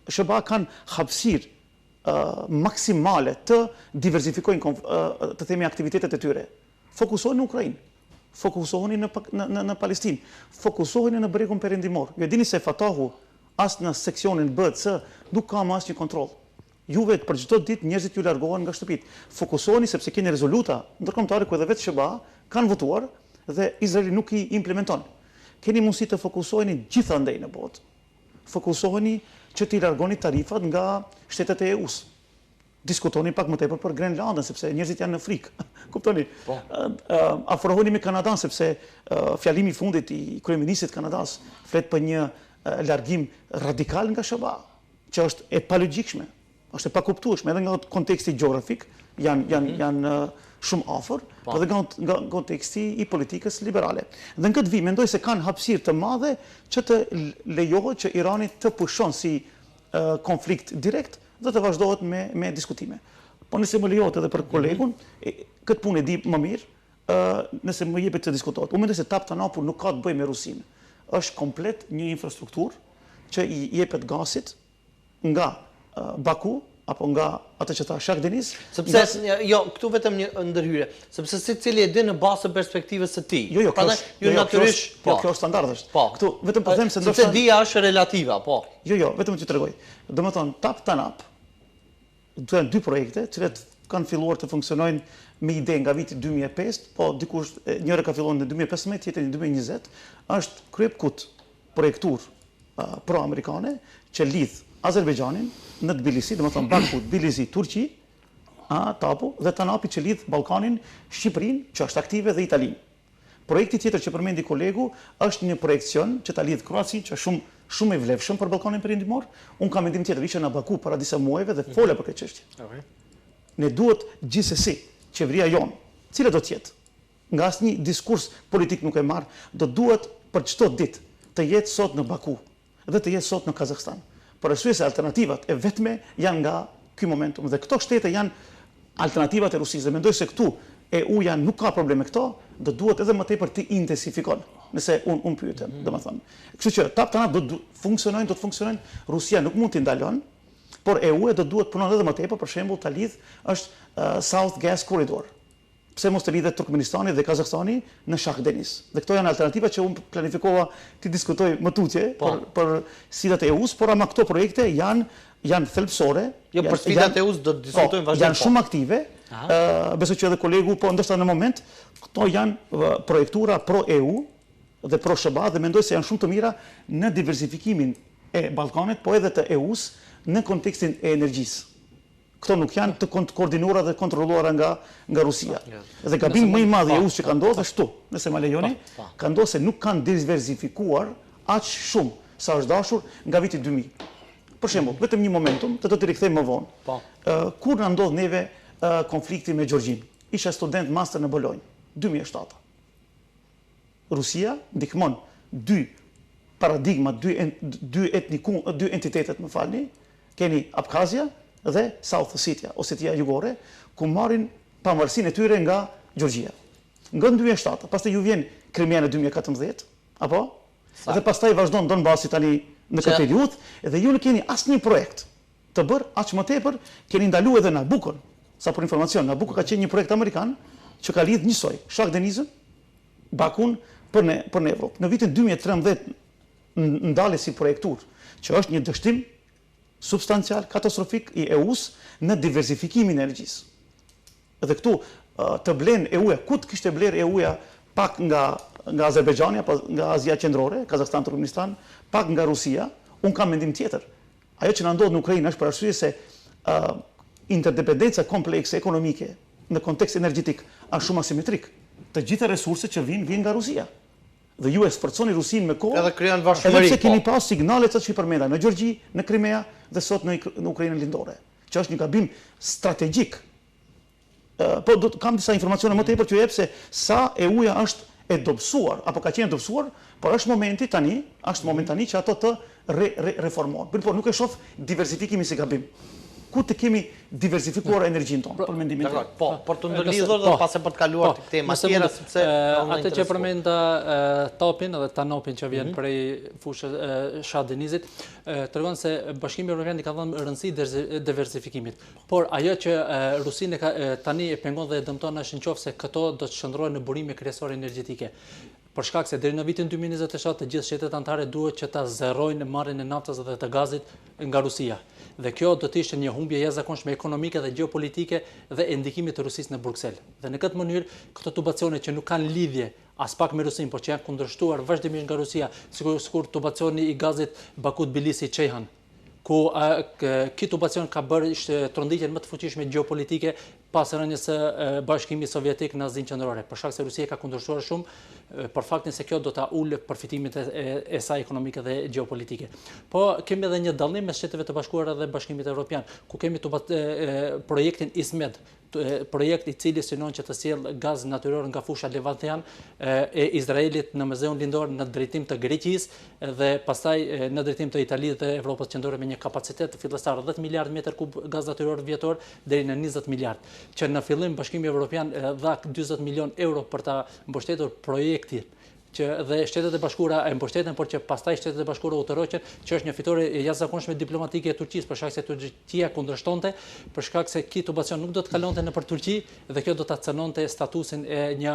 SHBA kanë hapësirë maksimale të diversifikojnë të themi aktivitetet e tyre. Fokusoheni në Ukrainë, fokusoheni në Palestinë, fokusoheni në bregun perëndimor. Ju e dini se Fatahu as në seksionin B, C nuk ka më asnjë kontroll. Juve për çdo ditë njerëzit ju largohen nga shtëpitë. Fokusoheni sepse keni rezoluta ndërkombëtare ku edhe vetë SHBA kanë votuar dhe Izraeli nuk i implementon. Keni mundësi të fokusoheni gjithandej në botë. Fokusoheni që t'i largoni tarifat nga shtetet e EU-s. Diskutoni pak më tepër për Grenlandën sepse njerëzit janë në frikë. Kuptoni? Afroheni me Kanadan sepse fjalimi i fundit i kryeministit të Kanadas flet për një largim radikal nga SHBA, që është e palogjikshme, është e pakuptueshme edhe nga konteksti gjeografik, janë shumë afër, por edhe nga konteksti i politikës liberale. Dhe në këtë vit mendoj se kanë hapësirë të madhe që të lejohet që Irani të pushon si konflikt direkt dhe të vazhdohet me diskutime. Po nëse më lejohet edhe për kolegun, këtë punë e di më mirë, nëse më jepet të diskutohet. Unë mendoj se Tap Tanapu nuk ka të bëjë me Rusinë. Është komplet një infrastrukturë që i jepet gasit nga Baku apo nga atë që tha Shah Deniz. Sepse jo, këtu vetëm një ndërhyrje, sepse secili e din në bazë të perspektivës së tij. Jo, natyrisht, kjo është standard është. Këtu vetëm po them se ndoshta dia është relativa, po. Jo, vetëm që t'rregoj. Domethënë Tap Tanap janë 2 projekte, të cilat kanë filluar të funksionojnë me ide nga viti 2005, po dikush njëra ka filluar në 2015, tjetra në 2020, është kryepkut projekturë pro-amerikane që lidh Azerbajxhanin në Tbilisi, domethënë Baku, Tbilisi, Turqi, Tapu dhe Tanapi që lidh Ballkanin, Shqipërinë, që është aktive dhe Italinë. Projekti tjetër që përmendi kolegu është një projekcion që ta lidh Kroacinë, që është shumë i vlefshëm për Ballkanin perëndimor. Unë kam mendim tjetër, isha në Baku para disa muajve dhe fola për këtë çështje. Ne duhet gjithsesi qeveria jonë, cila do të jetë, nga asnjë diskurs politik nuk e marr, do duhet për çdo ditë të jetë sot në Baku dhe të jetë sot në Kazahstan. Por arsye se alternativat e vetme janë nga ky momentum dhe këto shtete janë alternativat e Rusisë. Dhe mendoj se këtu EU-ja nuk ka problem me këto, do duhet edhe më tepër të intensifikon, nëse unë pyetem, domethënë. Kështu që Tap Tanap do të funksionojnë, Rusia nuk mund t'i ndalon, por EU do duhet punon edhe më tepër, për shembull ta lidh është South Gas Corridor. Pse mos të lidhet Turkmenistani dhe Kazakstani në Shah Deniz. Dhe këto janë alternativa që unë planifikova të diskutoj më tutje për sfidat e EU-s, por ama këto projekte janë thelbësore. Jo, për sfidat e EU-s do të diskutojmë vazhdimisht. Janë shumë aktive. Besoj që edhe kolegu, po ndoshta në moment, këto janë projektura pro EU dhe pro SHBA dhe mendoj se janë shumë të mira në diversifikimin e Ballkanit, po edhe të EU-s në kontekstin e energjisë. Këto nuk janë të koordinuara dhe kontrolluara nga Rusia. Dhe gabimi më i madh i EU-s që ka ndodhur është këtu, nëse ma lejoni, ka ndodhur se nuk kanë diversifikuar aq shumë sa është dashur nga viti 2000. Për shembull, vetëm një momentum, të do t'i rikthejmë më vonë. Kur na ndodh neve konflikti me Gjergjin? Isha student master në Bolonjë, 2007. Rusia ndihmon dy paradigma, dy entitetet, më falni, keni Abkhazia dhe South Osetia Jugore, ku marrin pavarësinë e tyre nga Gjergjia. Nga 2007, pastaj ju vjen Krimea në 2014, apo? Dhe pastaj vazhdon Donbasi tani në këtë periudhë, dhe ju nuk keni asnjë projekt të bërë, aq më tepër keni ndaluar edhe Nabukon. Sa për informacion, Nabucco ka qenë një projekt amerikan që ka lidh njësoj Shah Denizën, Bakun për në Evropë. Në vitin 2013 ndale si projektur, që është një dështim substancial, katastrofik i EU-s në diversifikimin e energjisë. Dhe këtu të blen EU-ja, ku të kishte bler EU-ja pak nga Azerbajxhani, nga Azia Qendrore, Kazakhstan, Turkmenistan, pak nga Rusia, unë kam mendim tjetër. Ajo që na ndodh në Ukrainë është për arsye se interdependenca komplekse ekonomike në kontekst energjetik është shumë asimetrik. Të gjitha resurset që vinë nga Rusia. Dhe ju e sforconi Rusinë me kohë. Edhe krijon varfëri. Edhe pse keni pas signale që i përmenda në Gjergji, në Krimea dhe sot në Ukrainën lindore, që është një gabim strategjik. Po kam disa informacione më tepër që jep se sa EU-ja është e dobësuar apo ka qenë dobësuar, por është moment tani që ato të reformohen. Por nuk e shoh diversifikimin si gabim. Ku të kemi diversifikuar energjinë tonë, për mendimin tim. Po, për të ndërlidhur dhe pas e për të kaluar të tema tjera, sepse atë që përmenda Topin dhe Tanopin që vjen prej fushës Shah Denizit, tregon se Bashkimi Evropian i ka dhënë rëndësi diversifikimit. Por ajo që Rusinë tani e pengon dhe e dëmton është nëse këto do të shndrohen në burime kryesore energjetike. Për shkak se deri në vitin 2027 të gjithë shtetet anëtare duhet që ta zerojnë marrjen e naftës dhe të gazit nga Rusia. Dhe kjo do të ishte një humbje jashtëzakonshme ekonomike dhe gjeopolitike dhe e ndikimit të Rusisë në Bruksel. Dhe në këtë mënyrë, këto tubacione që nuk kanë lidhje as pak me Rusinë, por që janë kundërshtuar vazhdimisht nga Rusia, sikur tubacioni i gazit Baku-Tbilisi-Ceyhan, ku ky tubacion ka bërë tronditjen më të fuqishme gjeopolitike pas rënies së Bashkimit Sovjetik në Azinë Qendrore, për shkak se Rusia ka kundërshtuar shumë për faktin se kjo do ta ulë përfitimin e saj ekonomike dhe gjeopolitike. Po kemi edhe një dallim mes Shteteve të Bashkuara dhe Bashkimit Evropian, ku kemi projektin ISMED, projekt i cili synon që të sjell gaz natyror nga fusha Levantian e Izraelit në Muzeun Lindor në drejtim të Greqisë dhe pastaj në drejtim të Italisë dhe Evropës Qendrore me një kapacitet fillestar 10 miliard metër kub gaz natyror vjetor deri në 20 miliard, që në fillim Bashkimi Evropian dha 40 milion euro për ta mbështetur projektin dhe Shtetet e Bashkuara e mbështeten, por që pastaj Shtetet e Bashkuara u tërhoqën, që është një fitore jashtëzakonshme diplomatike e Turqisë, për shkak se Turqia kundërshtonte, për shkak se ky tubacion nuk do të kalonte nëpër Turqi dhe kjo do ta cënonte statusin e një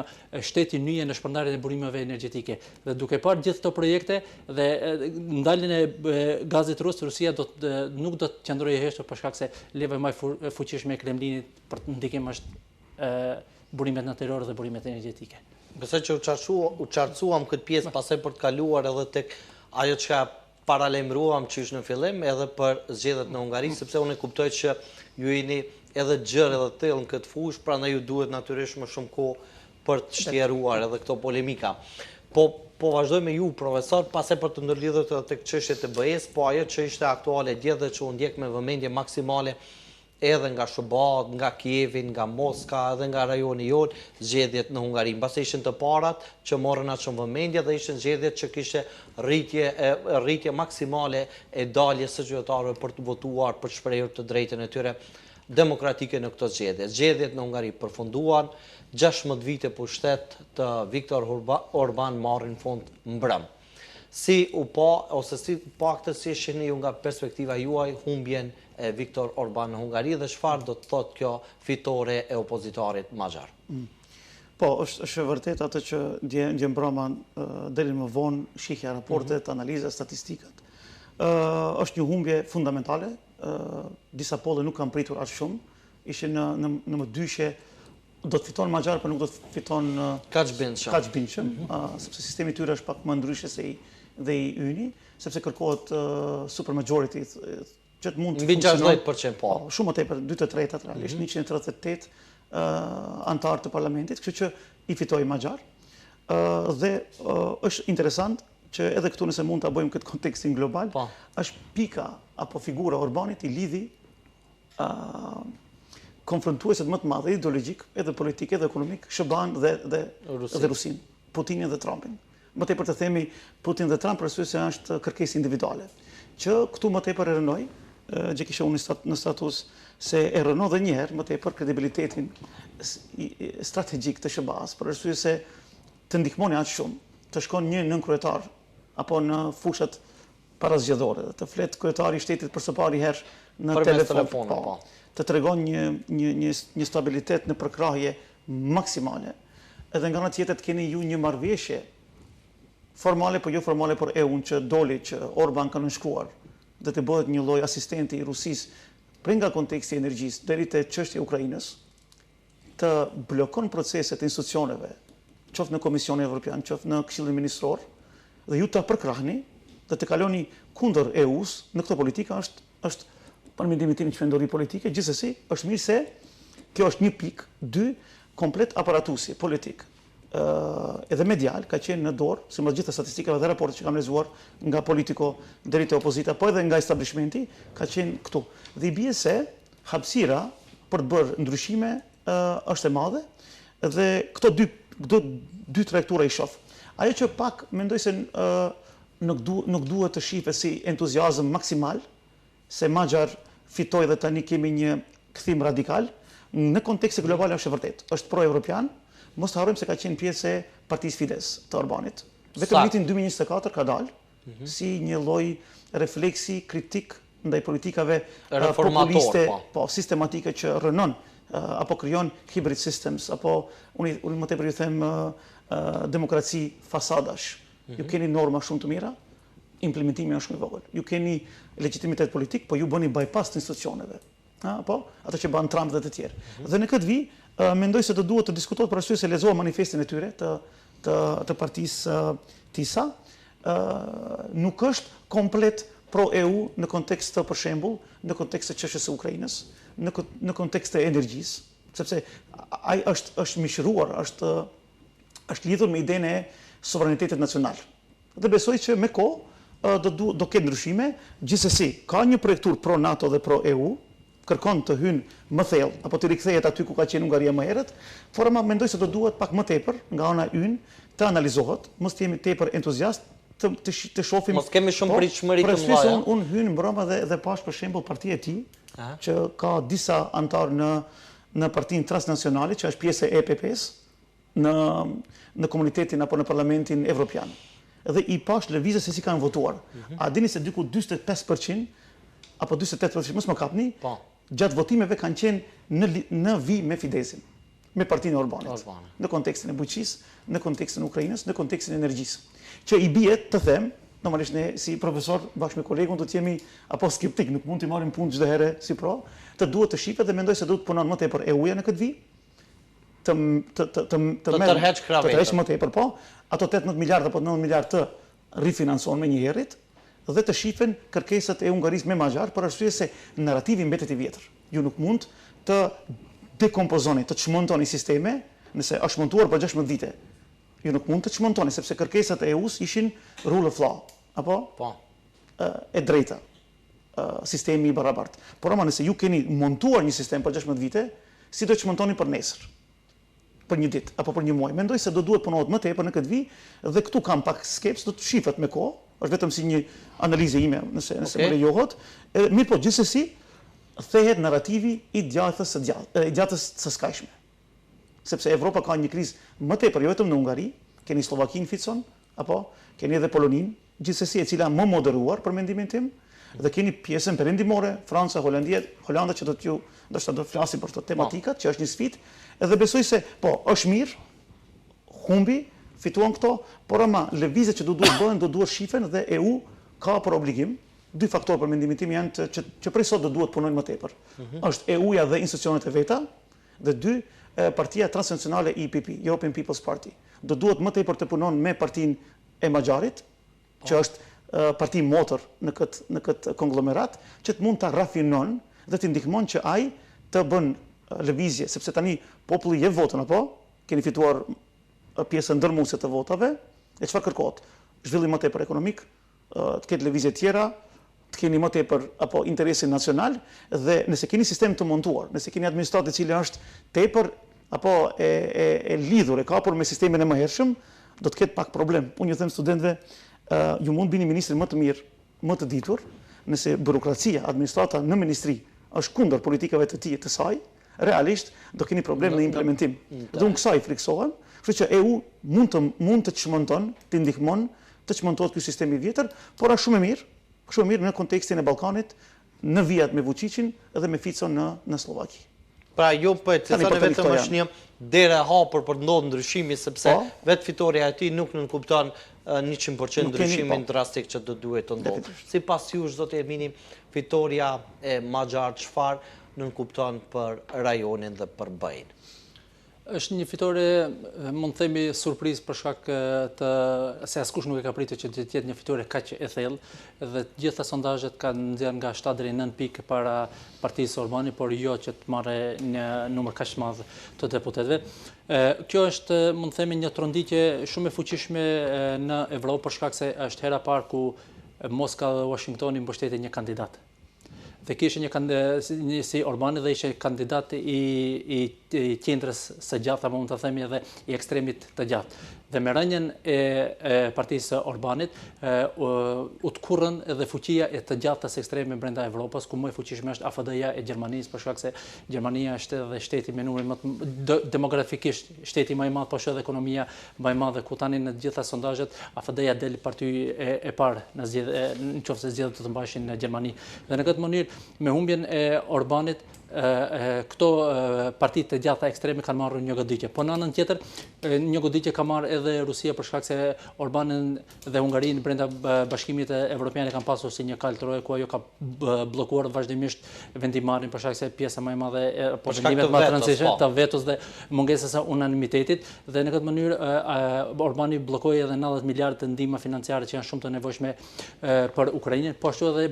shteti nyje në shpërndarjen e burimeve energjetike. Dhe duke parë gjithë këto projekte dhe ndaljen e gazit rus, Rusia nuk do të qëndrojë heshtur për shkak se leva më e fuqishme e Kremlinit për të ndikim është burimet natyrore dhe burimet energjetike. Besoj që u qartësuam këtë pjesë pasaj për të kaluar edhe tek ajo që paralajmëruam që ishte në fillim edhe për zgjedhjet në Hungari, sepse unë kuptoj që ju jeni edhe gjerë edhe thellë në këtë fushë, prandaj ju duhet natyrisht më shumë kohë për të shtjeruar edhe këto polemika. Po vazhdoj me ju, profesor, pasaj për të ndërlidhur edhe tek çështjet e BE-s, po ajo që ishte aktuale dje dhe që u ndjek me vëmendje maksimale edhe nga SHBA, nga Kievi, nga Moska, edhe nga rajoni jonë, zgjedhjet në Hungari. Mbas ishin të parat që morën atë shumë vëmendje dhe ishin zgjedhjet që kishte rritje maksimale e daljes së qytetarëve për të votuar, për të shprehur të drejtën e tyre demokratike në këto zgjedhje. Zgjedhjet në Hungari përfunduan, 16 vite pushtet të Viktor Orban marrin fund mbrëm. Si u pa, ose si paktën si shihni ju nga perspektiva juaj humbjen e Viktor Orban në Hungari dhe çfarë do të thotë kjo fitore e opozitorit magjar? Po, është e vërtet atë që ndjen broma deri më vonë, shihja raportet, analiza, statistikat. Është një humbje fundamentale, disa polle nuk kanë pritur aq shumë, ishin në më dyshje, do të fiton Maxar, por nuk do të fiton Kaçbinçëm, sepse sistemi i tyre është pak më ndryshe se i Yni, sepse kërkohet supermajority, që të mund të mbi 60% po. Shumë më tepër, 2/3 realisht, 138 antarë të parlamentit, kështu që i fitoi Maxar. Dhe është interesant që edhe këtu nëse mund ta bëjmë këtë kontekstin global, është pika apo figura Orbanit i lidhi konfrontueset më të madhe ideologjik, edhe politik, edhe ekonomik, SBA-n dhe Rusin, Putinin dhe Trumpin. Më tepër të themi Putin dhe Trump për arsye se është kërkesë individuale, që këtu më tepër e rënoi, gjë kisha unë në status se e rënon dhe njëherë më tepër kredibilitetin strategjik të SBA-s, për arsye se të ndihmoni aq shumë, të shkon një nënkryetar apo në fushat parazgjedhore, të flet kryetari i shtetit për së pari herë në telefon, të tregon një stabilitet në përkrahje maksimale. Edhe nga ana tjetër keni ju një marrëveshje formale, po jo formale për EU-n që doli që Orban ka nënshkruar dhe të bëhet një lloj asistenti i Rusisë prej nga konteksti i energjisë deri te çështja e Ukrainës, të blokon proceset e institucioneve, qoftë në Komisionin Evropian, qoftë në Këshillin Ministror, dhe ju ta përkrahni dhe të kaloni kundër EU-s në këtë politikë është për mendimin tim qendrori politike, gjithsesi është mirë se kjo është një pikë, dy komplet aparatusi politik edhe medial ka qenë në dorë, si më gjitha statistikave dhe raportet që kam lexuar nga Politico deri te opozita, po edhe nga establishmenti, ka qenë këtu. Dhe i bie se hapësira për të bërë ndryshime është e madhe dhe këto dy traktura i shoh. Ajo që pak mendoj se nuk duhet të shihet si entuziazëm maksimal, se Maxar fitoi dhe tani kemi një kthim radikal, në kontekste globale është e vërtet. Është pro-evropian, mos të harrojmë se ka qenë pjesë e Partisë Fides të Orbanit. Vetëm vitin 2024 ka dalë si një lloj refleksi kritik ndaj politikave populiste, sistematike që rënon apo krijon hybrid systems, apo unë më tepër ju them demokraci fasadash. Ju keni norma shumë të mira, implementimi është shumë i vogël. Ju keni legitimitet politik, po ju bëni bypass të institucioneve. Po, ato që bën Trump dhe të tjerë. Dhe në këtë vijë, mendoj se do duhet të diskutohet për arsye se lexova manifestin e tyre të partisë TISA. Nuk është komplet pro-EU në kontekst të, për shembull, në kontekst të çështjes së Ukrainës, në kontekst të energjisë, sepse ai është mishëruar, është lidhur me idenë e sovranitetit nacional. Dhe besoj që me kohë do ketë ndryshime, gjithsesi ka një projektur pro-NATO dhe pro-EU, kërkon të hynë më thellë, apo të rikthehet aty ku ka qenë Hungaria më herët, por mendoj se do duhet pak më tepër nga ana ynë të analizohet, mos të jemi tepër entuziast, të shohim. Mos kemi shumë pritshmëri të mëdha. Unë hyn mbroma dhe pash për shembull partia e tij, që ka disa antarë në Partinë Transnacionale, që është pjesë e EPP-s në komunitetin apo në Parlamentin Evropian. Dhe i pash lëvizje se si kanë votuar. A dini se diku 45% apo 48%, mos më kapni, gjatë votimeve kanë qenë në vi me Fidesin, me Partinë e Orbanit, në kontekstin e bujqisë, në kontekstin e Ukrainës, në kontekstin e energjisë. Që i bie të them, normalisht ne si profesor bashkë me kolegun do të jemi apo skeptik, nuk mund të marrim punë çdo herë si pro, të duhet të shihet dhe mendoj se duhet të punon më tepër EU-ja në këtë vijë, të tërheq më tepër, po, ato 18 miliardë apo 9 miliardë të rifinansohen me njëherët, dhe të shifen kërkesat e Hungarisë me Maxar, për arsye se narrativi mbetet i vjetër. Ju nuk mund të dekompozoni, të çmontoni sisteme, nëse është montuar për 16 vite. Ju nuk mund të çmontoni, sepse kërkesat e EU-s ishin rule of law, apo? E drejta, sistemi i barabartë. Por ama nëse ju keni montuar një sistem për 16 vite, si do të çmontoni për nesër? Për një ditë apo për një muaj. Mendoj se do duhet punohet më tepër në këtë vijë dhe këtu kam pak skeps, do të shihet me kohë. Është vetëm si një analizë ime, nëse më lejohet. Mirë po, gjithsesi, thehet narrativi i gjatës së skajshme. Sepse Evropa ka një krizë më tepër, jo vetëm në Hungari, keni Slovakinë ficon, apo keni edhe Poloninë, gjithsesi e cila më moderuar për mendimin tim, dhe keni pjesën perëndimore, Franca, Holanda që do të flasim për këto tematikat, që është një sfidë, edhe besoj se po, është mirë humbi, fituan këto, por ama lëvizjet që duhet bëhen, duhet shifen dhe EU ka për obligim. Dy faktorë për mendimin tim janë që prej sot do duhet punojnë më tepër. Është EU-ja dhe institucionet e veta, dhe dy, partia transnacionale EPP, European People's Party. Do duhet më tepër të punon me partinë e Maxharit, që është parti motor në këtë konglomerat, që të mund të rafinon dhe të ndihmon që ai të bën lëvizje, sepse tani populli jep votën, apo keni fituar pjesën ndërmuese të votave, e çfarë kërkohet? Zhvillim më tepër ekonomik, të ketë lëvizje tjera, të keni më tepër apo interesin nacional, dhe nëse keni sistem të montuar, nëse keni administratë e cila është tepër apo e lidhur, e kapur me sistemin e mëhershëm, do të ketë pak problem. Unë ju them studentëve, ju mund bini ministrin më të mirë, më të ditur, nëse burokracia, administrata në ministri është kundër politikave të saj, realisht do keni problem në implementim. Dhe unë kësaj friksohem, kështu që EU mund të çmonton, të ndihmon, të çmontohet ky sistem i vjetër, por është shumë e mirë në kontekstin e Ballkanit, në vijat me Vučićin dhe me Ficon në Slovaki. Pra ju për të thënë vetëm është një derë e hapur për të ndodhur ndryshimi, sepse vetë fitoria e tij nuk nënkupton 100% ndryshimin drastik që do duhet të ndodhë. Sipas jush, zotë Ermini, fitoria e Maxhar çfarë nënkupton për rajonin dhe për BE-n? Është një fitore, mund të themi, surprizë për shkak se askush nuk e ka pritur që të jetë një fitore kaq e thellë, dhe të gjitha sondazhet kanë nxjerrë nga 7 deri 9 pikë para partisë Orbani, por jo që të marrë një numër kaq të madh të deputetëve. Kjo është, mund të themi, një tronditje shumë e fuqishme në Evropë, për shkak se është hera parë ku Moska dhe Washingtoni mbështetin një kandidat. Dhe kishte një si Orbani dhe ishte kandidat i qendrës së gjatë, apo mund të themi edhe i ekstremit të gjatë. Dhe me rënien e partisë Orbanit u të kurrën edhe fuqia e të gjatës ekstreme brenda Evropës, ku më e fuqishme është AFD-ja e Gjermanisë, për shkak se Gjermania është edhe shteti me numrin më demografikisht shteti më i madh, por edhe ekonomia më e madhe, ku tani në të gjitha sondazhet AFD-ja del parti e parë nëse zgjedhjet të mbashin në Gjermani. Dhe në këtë mënyrë, me humbjen e Orbanit, këto partitë të gjata ekstreme kanë marrë një goditje. Po në anën tjetër, një goditje ka marrë edhe Rusia, për shkak se Orbanin dhe Hungarinë brenda bashkimit evropian kanë pasur si një kalë troje, ku ajo ka bllokuar vazhdimisht vendimarrjen, për shkak se pjesa më e madhe po vendimet më të rëndësishme të vetos dhe mungesës së unanimitetit, dhe në këtë mënyrë Orbani bllokoi edhe 90 miliardë të ndihma financiare që janë shumë të nevojshme për Ukrainën, po ashtu edhe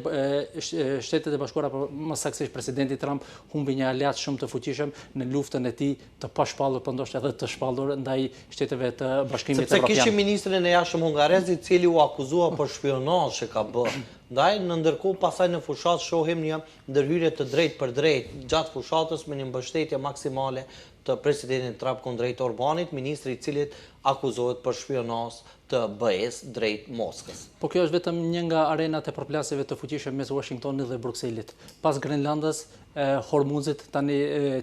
Shtetet e Bashkuara, më saktësisht presidenti Trump humbi një aleat shumë të fuqishëm në luftën e tij të pashpallur, por ndoshta edhe të shpallur ndaj shteteve të Bashkimit Evropian. Sepse kishte ministrin e jashtëm hungarez, i cili u akuzua për shpionazh që ka bërë. Ndaj, në ndërkohë pasaj në fushat shohim një ndërhyrje të drejt për drejt gjatë fushatës me një mbështetje maksimale të presidentit Trump kundrejt Orbanit, ministri i cilit akuzohet për shpionazh të BE-s drejt Moskës. Po kjo është vetëm një nga arenat e përplasjeve të fuqishme mes Washingtonit dhe Brukselit. Pas Grenlandës, Hormuzit, tani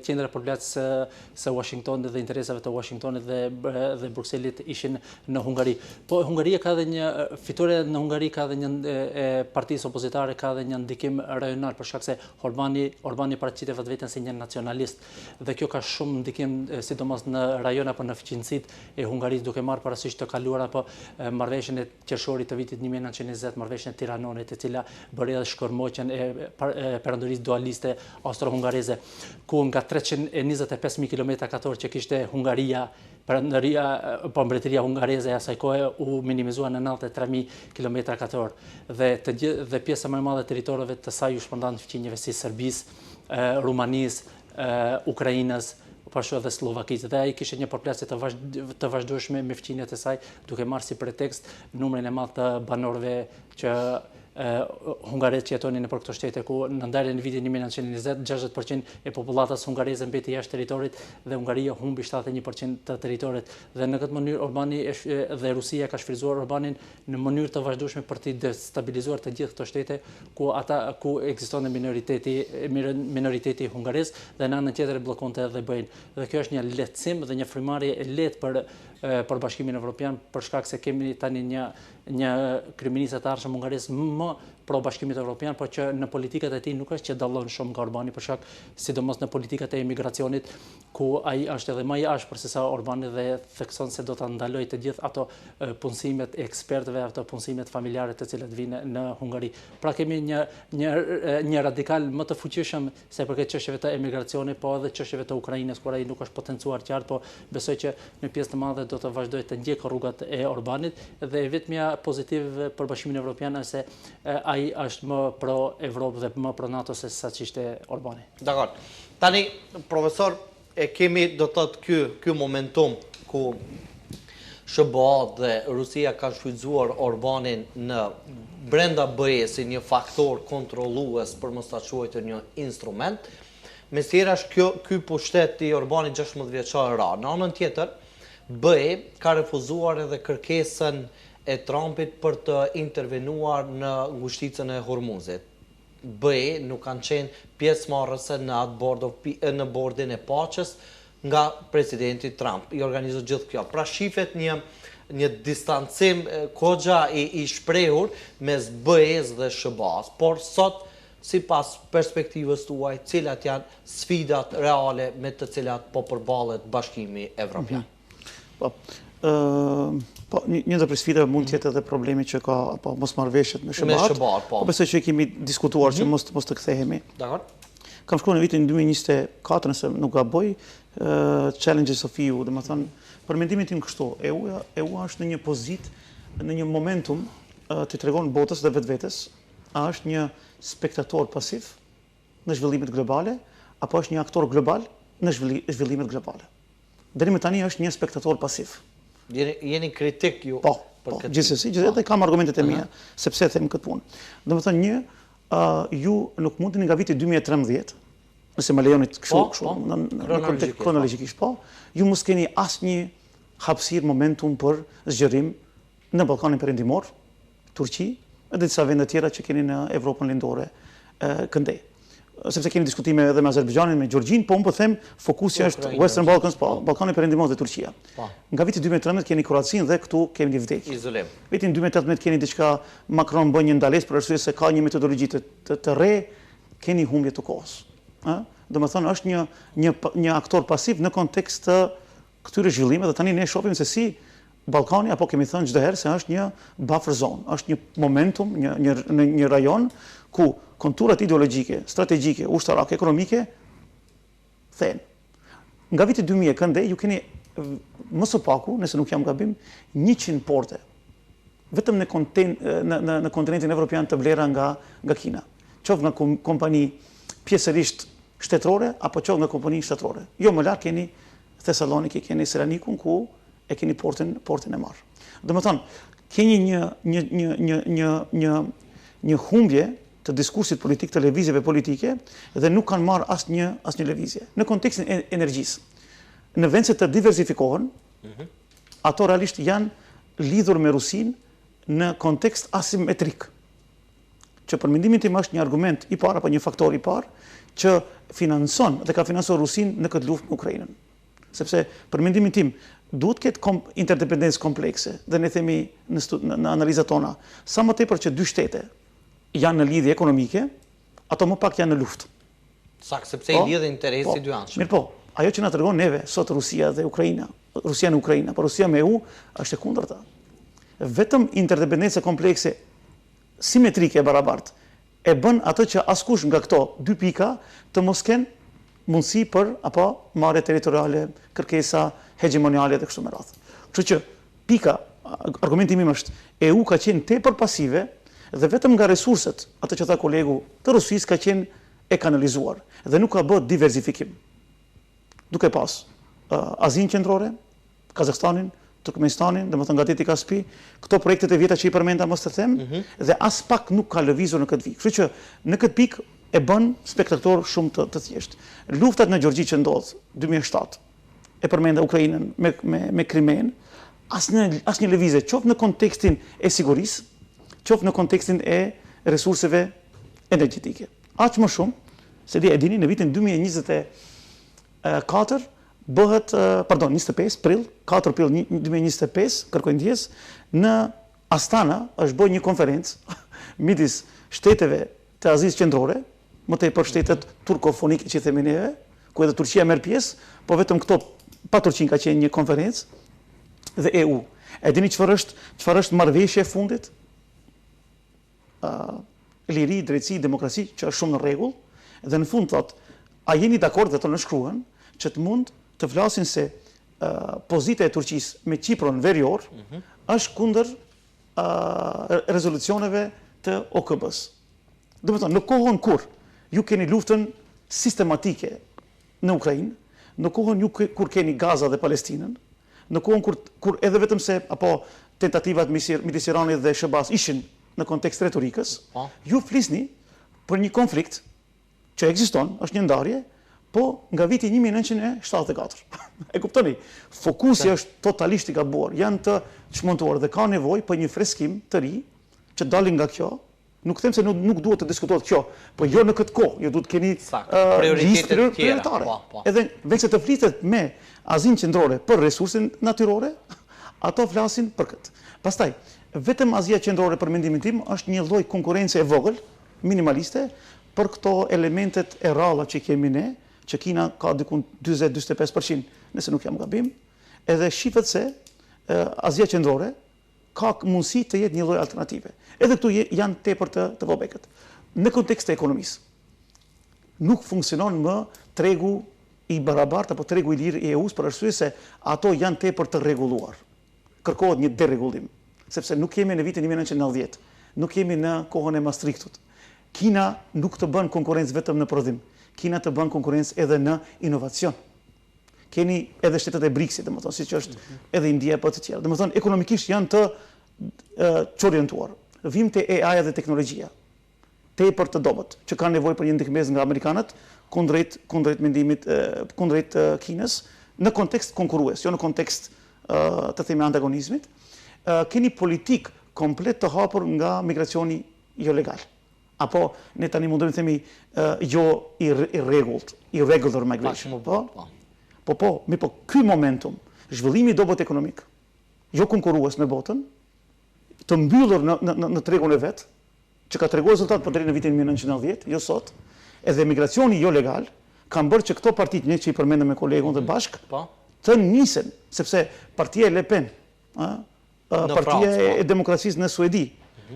qendra e përplasjes së Washingtonit dhe interesave të Washingtonit dhe Brukselit ishin në Hungari. Po Hungaria ka edhe një fitore në Hungari, ka edhe një partisë opozitare, ka edhe një ndikim rajonal, për shkak se Orbani paraqitet vetveten si një nacionalist, dhe kjo ka shumë ndikim sidomos në rajon apo në fuqinë e Hungarisë, duke marrë parasysh të kaluar apo marrëveshjen e qershorit të vitit 1920, marrëveshjen e Tiranonit, e cila bëri edhe shkërmoqjen e perandorisë dualiste austro-hungareze, ku nga 325.000 km2 që kishte Hungaria, mbretëria hungareze e asaj kohe u minimizua në 93.000 km2, dhe pjesa më e madhe e territoreve të saj u shpërndan në fuqinjeve si Serbisë, Rumanisë, Ukrainës, pashtu edhe Slovakisë, dhe ai kishte një përplasje të vazhdueshme me fuqinet e saj, duke marrë si pretekst numrin e madh të banorëve që hungarez që jetonin nëpër këto shtete, ku në ndarjen e vitit 1920 60% e popullatës hungareze mbeti jashtë territorit dhe Hungaria humbi 71% të territorit, dhe në këtë mënyrë Orbani dhe Rusia ka shfrytzuar Orbanin në mënyrë të vazhdueshme për të destabilizuar të gjithë këto shtete ku ekziston minoriteti hungarez, dhe në anën tjetër bllokonte edhe BE-n. Dhe kjo është një lehtësim dhe një frymarrje e lehtë për Bashkimin Evropian, për shkak se kemi tani një kryeminist të ardhshëm Hungarisë më pro Bashkimit Evropian, por që në politikat e tij nuk është që dallon shumë nga Orbani, për shkak sidomos në politikat e emigracionit, ku ai është edhe më i ashpër se sa Orbani dhe thekson se do ta ndalojë të gjithë ato punësimet e ekspertëve, ato punësimet familjare të cilat vinë në Hungari. Pra kemi një radikal më të fuqishëm se përket çështjeve të emigracionit, po edhe çështjeve të Ukrainës, kur ai nuk është potencuar qartë, po besoj që në pjesë të madhe do të vazhdojë të ndjekë rrugat e Orbanit, dhe vetmja pozitiv për Bashkimin Evropian është se ai është më pro Evropë dhe më pro NATO se sa ç'ishte Orbani. Dakor. Tani, profesor, e kemi do të thotë ky momentum ku SBA dhe Rusia kanë shfrytzuar Orbanin në brenda BE-s si një faktor kontrollues për mos ta quajtur një instrument. Me tjerash ky pushtet i Orbanit 16 vjeçar ra. Në anën tjetër, BE ka refuzuar edhe kërkesën e Trumpit për të intervenuar në ngushticën e Hormuzit. BE nuk kanë qenë pjesëmarrëse në bordin e paqes nga presidenti Trump. I organizoi gjithë kjo. Pra shifet një distancim kogja i shprehur mes BE-s dhe SBA-s. Por sot, sipas perspektivës tuaj, cilat janë sfidat reale me të cilat po përballet Bashkimi Evropian? Një ndër sfidave mund të jetë edhe problemi që ka mosmarrëveshjet me SBA-t. Po besoj që kemi diskutuar që mos të kthehemi. Dakor. Kam shkruar në vitin 2024, nëse nuk gaboj, Challenges of EU, domethënë për mendimin tim kështu, EU është në një pozitë, në një momentum të tregon botës dhe vetvetes, a është një spektator pasiv në zhvillimet globale apo është një aktor global në zhvillimet globale. Deri më tani është një spektator pasiv. Jeni kritik ju? Po, gjithsesi, edhe kam argumentet e mia, sepse them këtë punë. Domethënë ju nuk mundeni nga viti 2013, nëse më lejoni kështu, në kronologjikisht, po, ju mos keni asnjë hapësirë momentum për zgjerim në Ballkanin Perëndimor, Turqi, edhe disa vende tjera që keni në Evropën lindore këndej. Sepse keni diskutime edhe me Azerbajxhanin, me Gjorgjin, po unë po them fokusi është Western Balkans, po, Ballkani Perëndimor dhe Turqia. Nga viti 2013 keni Kroacin dhe këtu kemi një vdekje. Izolim. Vitin 2018 keni diçka, Macron bën një ndalesë për arsye se ka një metodologji të re, keni humbje të kohës. Domethënë është një aktor pasiv në kontekst të këtyre zhvillimeve, dhe tani ne shohim se si Ballkani, apo kemi thënë çdo herë se është një buffer zone, është një momentum, një rajon ku konturat ideologjike, strategjike, ushtarake, ekonomike thehen. Nga viti 2000 këndej ju keni më së paku, nëse nuk jam gabim, 100 porte vetëm në kontinentin evropian të vlera nga Kina. Qoftë nga kompani pjesërisht shtetërore apo qoftë nga kompani shtetërore. Jo më lart keni Thessaloniki, keni Selanikun ku e keni portin e marrë. Domethënë, keni një humbje të diskursit politik, të lëvizjeve politike, dhe nuk kanë marrë asnjë lëvizje. Në kontekstin e energjisë, në vend se të diversifikohen, ato realisht janë lidhur me Rusinë në kontekst asimetrik, që për mendimin tim është një argument i parë apo një faktor i parë që financon dhe ka financuar Rusinë në këtë luftë me Ukrainën. Sepse për mendimin tim duhet ketë interdependencë komplekse, dhe ne themi në analizat tona, sa më tepër që dy shtete janë në lidhje ekonomike, ato më pak janë në luftë. Saktë, sepse i lidhin interesi dy anëshëm. Mirë po, ajo që na tregon neve sot Rusia dhe Ukraina, Rusia në Ukrainë, por Rusia me EU është e kundërta. Vetëm interdependencë komplekse simetrike e barabartë e bën atë që askush nga këto dy pika të mos kenë mundësi për apo marrje territoriale, kërkesa hegemoniale dhe kështu me radhë. Kështu që pika, argumenti im është, EU ka qenë tepër pasive dhe vetëm nga resurset, atë që tha kolegu, të Rusisë ka qenë e kanalizuar dhe nuk ka bërë diversifikim. Duke pas Azinë qendrore, Kazakstanin, Turkmenistanin, domethënë nga Deti Kaspi, këto projektet e vjeta që i përmenda mos të them, dhe as pak nuk ka lëvizur në këtë vit. Kështu që në këtë pikë e bën spektator shumë të thjeshtë. Luftat në Gjorgji që ndodh 2007, e përmenda Ukrainën me Krimen, asnjë lëvizje, qoftë në kontekstin e sigurisë, qoftë në kontekstin e resurseve energjetike. Aq më shumë, se e dini, në vitin 2024 bëhet, 25 prill, 4 prill 2025, kërkoj ndjes, në Astana është bërë një konferencë midis shteteve të Azisë Qendrore, më tej për shtetet turkofonike që themi neve, ku edhe Turqia merr pjesë, po vetëm këto pa Turqinë ka qenë një konferencë dhe EU. E dini çfarë është marrëveshja e fundit? Liri, drejtësi, demokraci, që është shumë në rregull, dhe në fund thotë, a jeni dakord dhe të nënshkruan që të mund të flasin se pozita e Turqisë me Kiprin verior është kundër rezolucioneve të OKB-s. Do të thonë, në kohën kur ju keni luftën sistematike në Ukrainë, në kohën kur keni Gaza dhe Palestinën, në kohën kur edhe vetëm se tentativat midis Iranit dhe SBA-s ishin në kontekst retorikës, ju flisni për një konflikt që ekziston, është një ndarje, po nga viti 1974. E kuptoni? Fokusi është totalisht i gabuar, janë të çmontuar dhe ka nevojë për një freskim të ri që dalin nga kjo. Nuk them se nuk duhet të diskutohet kjo, po jo në këtë kohë, ju duhet keni prioritetet prioritare. tjera. Edhe veç se të flitet me Azinë Qendrore për resursin natyrore, ato flasin për këtë. Pastaj, vetëm Azia Qendrore për mendimin tim është një lloj konkurrence e vogël, minimaliste, për këto elementet e rralla që kemi ne, që Kina ka diku 40-45%, nëse nuk jam gabim, edhe shifet se Azia Qendrore ka mundësi të jetë një lloj alternative. Edhe këtu janë tepër të vobekët. Në kontekst të ekonomisë, nuk funksionon më tregu i barabartë apo tregu i lirë i EU-s për arsye se ato janë tepër të rregulluar. Kërkohet një deregullim, sepse nuk jemi në vitin 1990, nuk jemi në kohën e Maastrichtut. Kina nuk të bën konkurrencë vetëm në prodhim, Kina të bën konkurrencë edhe në inovacion. Keni edhe shtetet e BRICS-it, domethënë, siç është edhe India apo të tjera. Domethënë, ekonomikisht janë të çorientuar. Vim te AI dhe teknologjia. Tepër të dobët, që kanë nevojë për një ndihmës nga amerikanët kundrejt mendimit kundrejt Kinës në kontekst konkurrues, jo në kontekst të themi antagonizmit. Keni politik komplet të hapur nga migracioni jo legal. Apo ne tani mundemi të themi jo i rregullt, irregular migration. Ky momentum, zhvillimi i dobët ekonomik, jo konkurrues me botën, të mbyllur në tregun e vet, që ka treguar rezultat për deri në vitin 1990, jo sot, edhe migracioni jo legal, kanë bërë që këto partitë, ne që i përmendëm me kolegun dhe bashk, të nisen, sepse partia e Le Pen, partia e demokracisë në Suedi,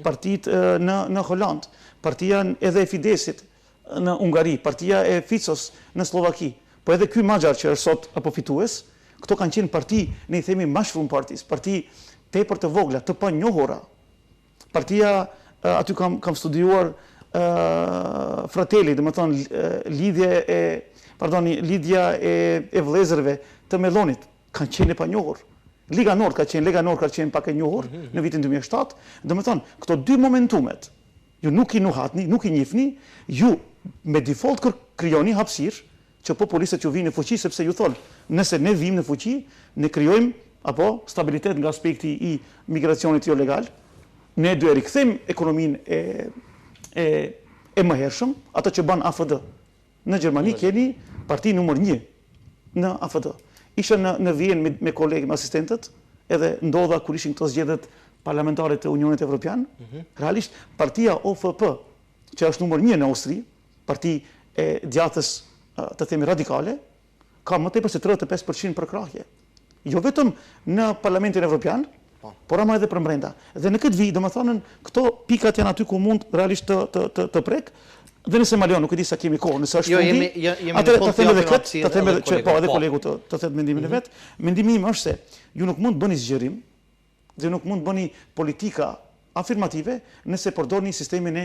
partitë në Holand, partia edhe e Fidesit në Ungari, partia e Ficos në Slovaki, po edhe ky Maxhar që është sot apo fitues, këto kanë qenë parti, ne i themi mushroom parties, parti tepër të vogla, të panjohura. Partia, aty kam studiuar Fratelli, domethënë lidhja e vëllezërve të Mellonit, kanë qenë e panjohur. Lega Nord ka qenë pak e njohur në vitin 2007. Domethënë, këto dy momentumet, ju nuk i nuhatni, nuk i njihni, ju me default krijoni hapësirë që populistët ju vinë në fuqi, sepse ju thonë, nëse ne vim në fuqi, ne krijojmë apo stabilitet nga aspekti i migracionit jo legal, ne do e rikthejmë ekonominë e mëhershëm, ato që bën AFD. Në Gjermani keni parti numër 1 në AFD. Isha në Vjenë me kolegë, me asistentët, edhe ndodha kur ishin këto zgjedhjet parlamentare të Unionit Evropian, realisht partia OFP, që është numër 1 në Austri, parti e djathtës të themi radikale, ka më tepër se 35% për krahje. Jo vetëm në Parlamentin Evropian, por ama edhe për brenda. Dhe në këtë vit, domethënë, këto pikat janë aty ku mund realisht të prek. Dhe nëse Malion nuk e di sa kemi kohë, nëse është fundi, atë të them edhe këtë, të them edhe që po edhe kolegu të thotë mendimin e vet. Mendimi im është se ju nuk mund bëni zgjerim, dhe nuk mund bëni politika afirmative nëse përdorni sistemin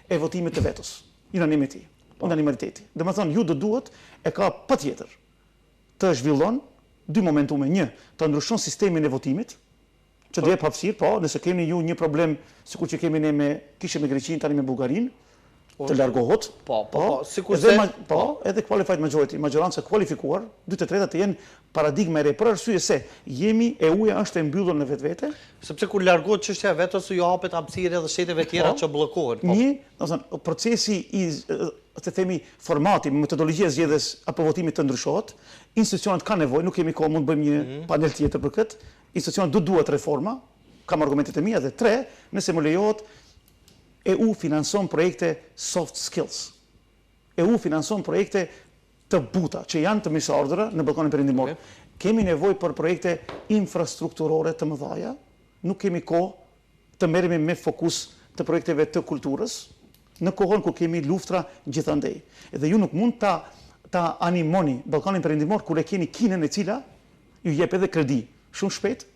e votimit të vetos, unanimiteti. Domethënë ju do duhet e ka patjetër të zhvillon dy momentume. Një, të ndryshon sistemin e votimit, që do jep hapësirë, po, nëse keni ju një problem, sikur që kemi ne kishim me Greqinë, tani me Bullgarinë, të largohet. Edhe qualified majority, maggioranza kualifikuar, 2/3 të jenë paradigma e re, për arsye se EU-ja është e mbyllur në vetvete. Sepse kur largohet çështja e vetës, ju hapet hapësirë edhe shteteve tjera që bllokohen. Procesi të themi formati, metodologjia e zgjedhjes apo votimit të ndryshohet, institucionet kanë nevojë, nuk kemi kohë, mund bëjmë një panel tjetër për këtë. Institucionet duhet reforma, kam argumentet e mia, dhe 3, nëse më lejohet, EU finanson projekte soft skills. EU finanson projekte të buta, që janë të misardhëra në Ballkanin Perëndimor. Kemi nevojë për projekte infrastrukturore të mëdha, nuk kemi kohë të merremi me fokus të projekteve të kulturës, në kohën ku kemi luftra gjithandej. Dhe ju nuk mund ta animoni Ballkanin Perëndimor kur e keni Kinën e cila ju jep edhe kredi shumë shpejt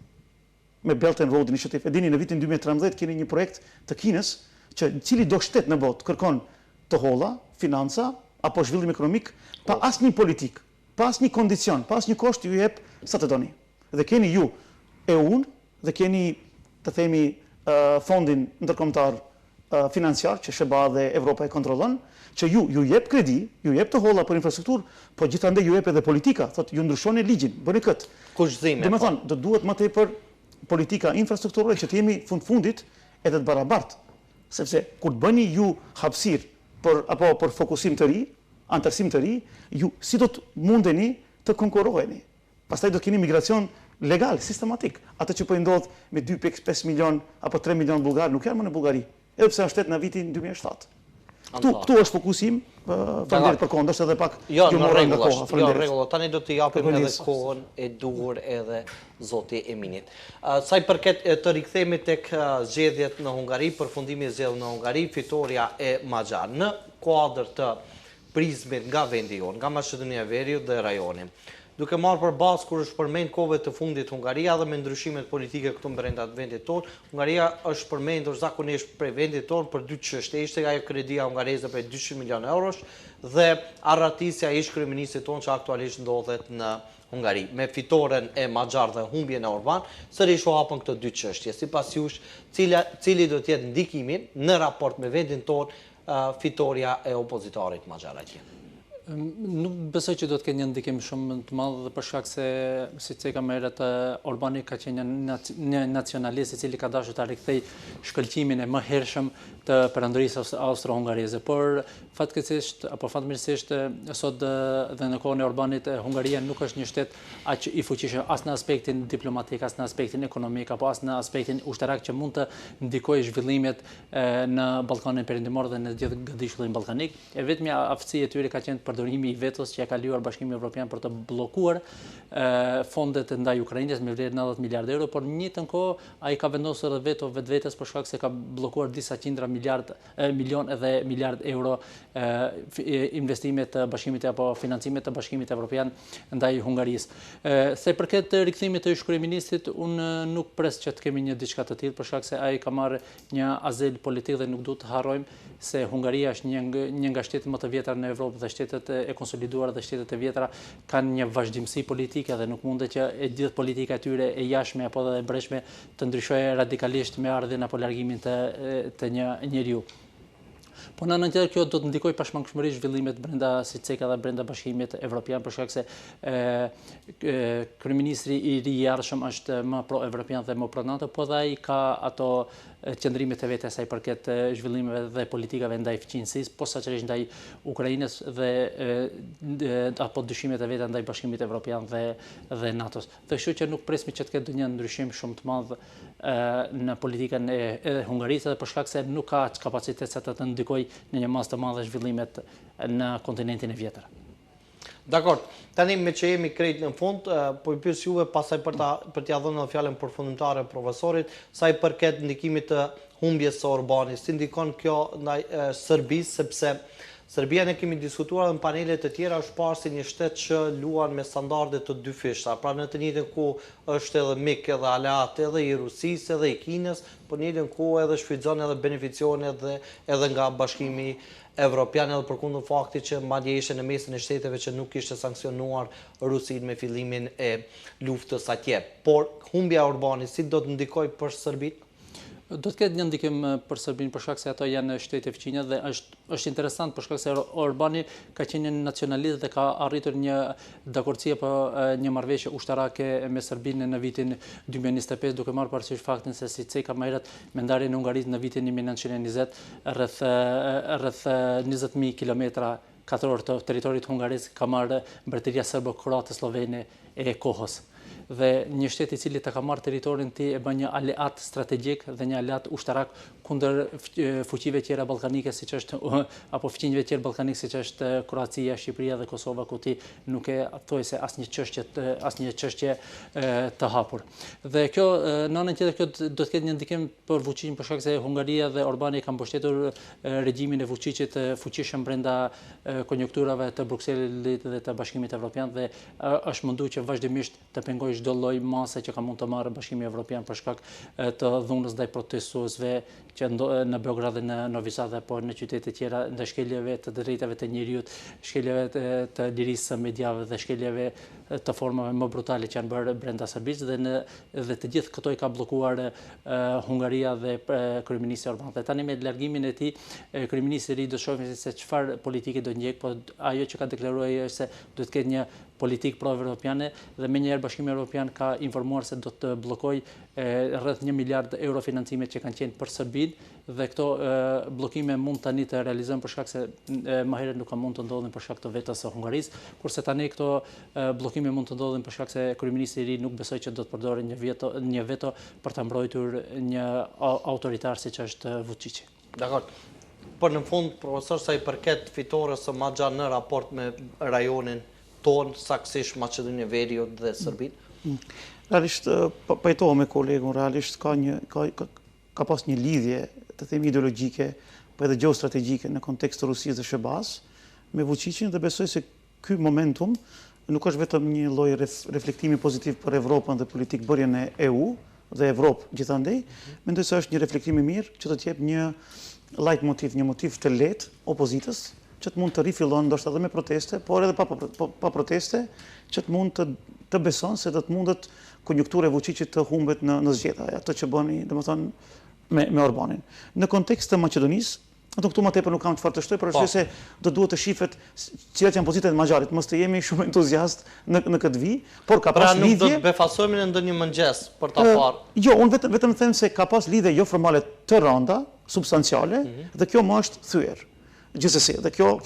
me Belt and Road Initiative. E dini, në vitin 2013 keni një projekt të Kinës që cili do shtet në botë kërkon të holla, financa apo zhvillim ekonomik pa asnjë politik, pa asnjë kondicion, pa asnjë kusht, ju jep sa të doni. Dhe keni ju EU-n dhe keni, të themi, fondin ndërkombëtar financiar që SBA dhe Evropa e kontrollon, që ju jep kredi, ju jep të holla për infrastrukturë, po gjithandej ju jep edhe politika, thotë ju ndryshoni ligjin, bëni këtë. Kushzime. Domethënë, do duhet më tepër politika infrastrukturore që të jemi fundit edhe të barabartë. Sepse kur të bëni ju hapësirë për fokusim të ri, antarësim të ri, ju si do të mundeni të konkurroheni. Pastaj do keni migracion legal, sistematik. Atë që po i ndodh me 2.5 milion apo 3 milion bullgar nuk janë më në Bullgari, edhe pse është në vitin 2007. Këtu është fokusim, faleminderit për kohën, ndoshta edhe pak ju morën nga koha. Jo, rregull, tani do të japim edhe kohën e duhur edhe zoti Eminit. Sa i përket të rikthehemi tek zgjedhjet në Hungari, përfundimi i zgjedhjeve në Hungari, fitoria e Maxhar në kuadër të prizmit nga vendi jon, nga Maqedonia e Veriut dhe rajoni. Duke marrë për bazë kur është përmend kohëve të fundit Hungaria dhe me ndryshimet politike këtu brenda të vendit tonë, Hungaria është përmendur zakonisht prej vendit tonë për 2 çështje. Ishte ajo kredia hungareze për 200 milion eurosh dhe arratisja e ish-kryeministit tonë që aktualisht ndodhet në Hungari. Me fitoren e Maxhar dhe humbjen e Orban, sërish u hapën këto 2 çështje. Sipas jush, cili do të jetë ndikimi në raport me vendin tonë fitoria e opozitorit Maxhar atje? Nuk besoj që do të ketë një ndikim shumë të madh dhe për shkak se siç e kam herët Orbani ka qenë një nacionalist i cili ka dashur ta rikthej shkëlqimin e mëhershëm të perandorisë austro-hungareze, por fatkeqësisht apo fatmirësisht sot dhe në kohën e Orbanit Hungaria nuk është një shtet aq i fuqishëm as në aspektin diplomatik, as në aspektin ekonomik apo as në aspektin ushtarak që mund të ndikojë zhvillimet në Ballkanin Perëndimor dhe në gjithë gëdishkullin ballkanik. E vetmja aftësi e tyre ka qenë përdorimi i vetos që ka lejuar Bashkimi Evropian për të bllokuar fondet ndaj Ukrainës me vlerë 90 miliardë euro, por në njëjtën kohë ai ka vendosur edhe veto vetvetes për shkak se ka bllokuar disa qindra milion edhe miliard euro investimet të Bashkimit apo financimet të Bashkimit Evropian ndaj Hungarisë. Se përket rikthimit të ish-kryeministit, unë nuk pres që të kemi një diçka të tillë për shkak se ai ka marrë një azel politik dhe nuk duhet të harrojmë se Hungaria është një nga shtetet më të vjetra në Evropë dhe shtetet e konsoliduara dhe shtetet e vjetra kanë një vazhdimsi politike dhe nuk mundet që e gjithë politika e tyre e jashtme apo dhe e breshme të ndryshojë radikalisht me ardhjen apo largimin të një njeriu. Po në anën tjetër kjo do të ndikojë pashmangshmërisht zhvillimet brenda SICEK dhe brenda Bashkimit Evropian për shkak se kryeministri i ri i ardhshëm është më pro-evropian dhe më pro-NATO, po dhe ai ka ato qëndrimet e veta sa i përket zhvillimeve dhe politikave ndaj fqinjësisë, posaçërisht ndaj Ukrainës dhe apo dyshimet e veta ndaj Bashkimit Evropian dhe NATO-s. Dhe kështu që nuk presmi që të ketë ndonjë ndryshim shumë të madh në politikën e Hungarisë dhe për shkak se nuk ka kapacitet sa të ndikojë në një masë të madhe zhvillimet në kontinentin e vjetër. Dakor, tani me që jemi krejt në fund, po i pyes juve pasaj për t'ia dhënë fjalën përfundimtare profesorit, sa i përket ndikimit të humbjes së Orbanit, si ndikon kjo ndaj Serbisë, sepse Serbia ne kemi diskutuar në panelet të tjera është parë si një shtet që luan me standarde të dy fishta, pra në të njëjtën kohë është edhe mik edhe aleat edhe i Rusisë edhe i Kinës, por në të njëjtën kohë edhe shfrytëzon edhe beneficion edhe nga Bashkimi Evropian edhe përkundër faktit që madje ishte në mesin e shteteve që nuk kishte sanksionuar Rusinë me fillimin e luftës atje. Por humbja e Orbanit si do të ndikojë për Serbinë? Do të ketë një ndikim për Serbinë për shkak se ato janë shtete fëqinja dhe është interesant për shkak se Orbani ka qenë një nacionalist dhe ka arritur një dakordësie për një marrëveshje ushtarake me Serbinë në vitin 2025, duke marrë parasysh faktin se si ceka më herët me ndarjen e Hungarisë në vitin 1920 rreth 20.000 kilometra katror të territorit hungarisë ka marrë mbretëria serbo-kroate slovene e kohës. Dhe një shtet i cili të ka marrë territorin ti e bën një aleat strategjik dhe një aleat ushtarak kundër fuqive tjera ballkanike siç është apo fqinjve tjerë ballkanik siç është Kroacia, Shqipëria dhe Kosova, ku ti nuk e thojse asnjë çështje të hapur. Dhe kjo në anën tjetër kjo do të ketë një ndikim për Vučićin për shkak se Hungaria dhe Orbani kanë mbështetur regjimin e Vučićit fuqishëm brenda konjunkturave të Brukselit dhe të Bashkimit Evropian dhe është munduar që vazhdimisht të pengojë çdo lloj mase që ka mund të marrë Bashkimi Evropian për shkak të dhunës ndaj protestuesve që në Beograd dhe në Novi Sad apo në qytete tjera, ndaj shkeljeve të drejtave të njerëzit, shkeljeve të lirisë së mediave dhe shkeljeve të formave më brutale që janë bërë brenda Serbisë dhe të gjithë këto i ka bllokuar Hungaria dhe kryeministri Orban. Dhe tani me largimin e tij, kryeministri i ri do shohim se çfarë politike do ndjek, po ajo që ka deklaruar është se do të ketë një politikë pro-evropiane dhe menjëherë Bashkimi Evropian ka informuar se do të bllokojë rreth 1 miliard euro financimet që kanë qenë për Serbinë dhe këto bllokime mund tani të realizohen për shkak se më herët nuk ka mund të ndodhin për shkak të vetës së Hungarisë, kurse tani këto bllokime mund të ndodhin për shkak se kryeministri i ri nuk besoj që do të përdorë një veto për ta mbrojtur një autoritar siç është Vučići. Dakor. Por në fund, profesor, sa i përket fitores së Maxha në raport me rajonin tonë, saktësisht Maqedoninë e Veriut dhe Serbinë? Realisht, pajtohem me kolegun, realisht ka pas një lidhje, të themi ideologjike, po edhe geostrategjike në kontekst të Rusisë dhe SHBA-s me Vučićin dhe besoj se ky momentum nuk është vetëm një lloj reflektimi pozitiv për Evropën dhe politikë bërjen e EU dhe Evropë gjithandej, mendoj se është një reflektim i mirë që do të jep një light motiv, një motiv të lehtë opozitës që të mund të rifillon ndoshta edhe me proteste, por edhe pa proteste, që të mund të beson se do të mundet konjunktura e Vučićit të humbet në zgjedhja, ato që bëni, domethënë me Orbanin. Në kontekst të Maqedonisë, ato këtu më tepër nuk kam çfarë të shtoj, por është se do duhet të shifet cilat janë pozitat e Maxharit, mos të jemi shumë entuziast në këtë vijë, por ka pas lidhje. Pra nuk do të befasojmë në ndonjë mëngjes për ta parë. Jo, unë vetëm them se ka pas lidhje jo formale të rënda, substanciale, dhe kjo më është thyer. Gjithsesi, dhe kjo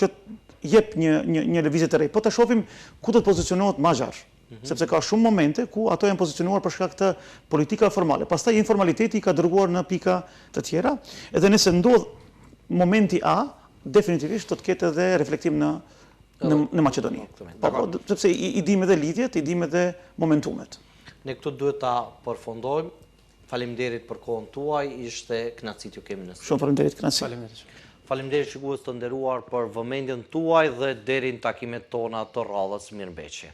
jep një lëvizje të re. Po ta shohim ku do të pozicionohet Maxhar, sepse ka shumë momente ku ato janë pozicionuar për shkak të politika formale. Pastaj informaliteti i ka dërguar në pika të tjera, edhe nëse ndodh momenti A, definitivisht do të ketë edhe reflektim në Maqedoni. Sepse i dim edhe lidhjet, i dim edhe momentumet. Ne këtu duhet ta përfundojmë. Faleminderit për kohën tuaj, ishte kënaqësi t'ju kemi në studio. Shumë faleminderit, kënaqësi. Faleminderit. Faleminderit shikues të nderuar për vëmendjen tuaj dhe deri në takimet tona të radhës, mirëmbëjtje.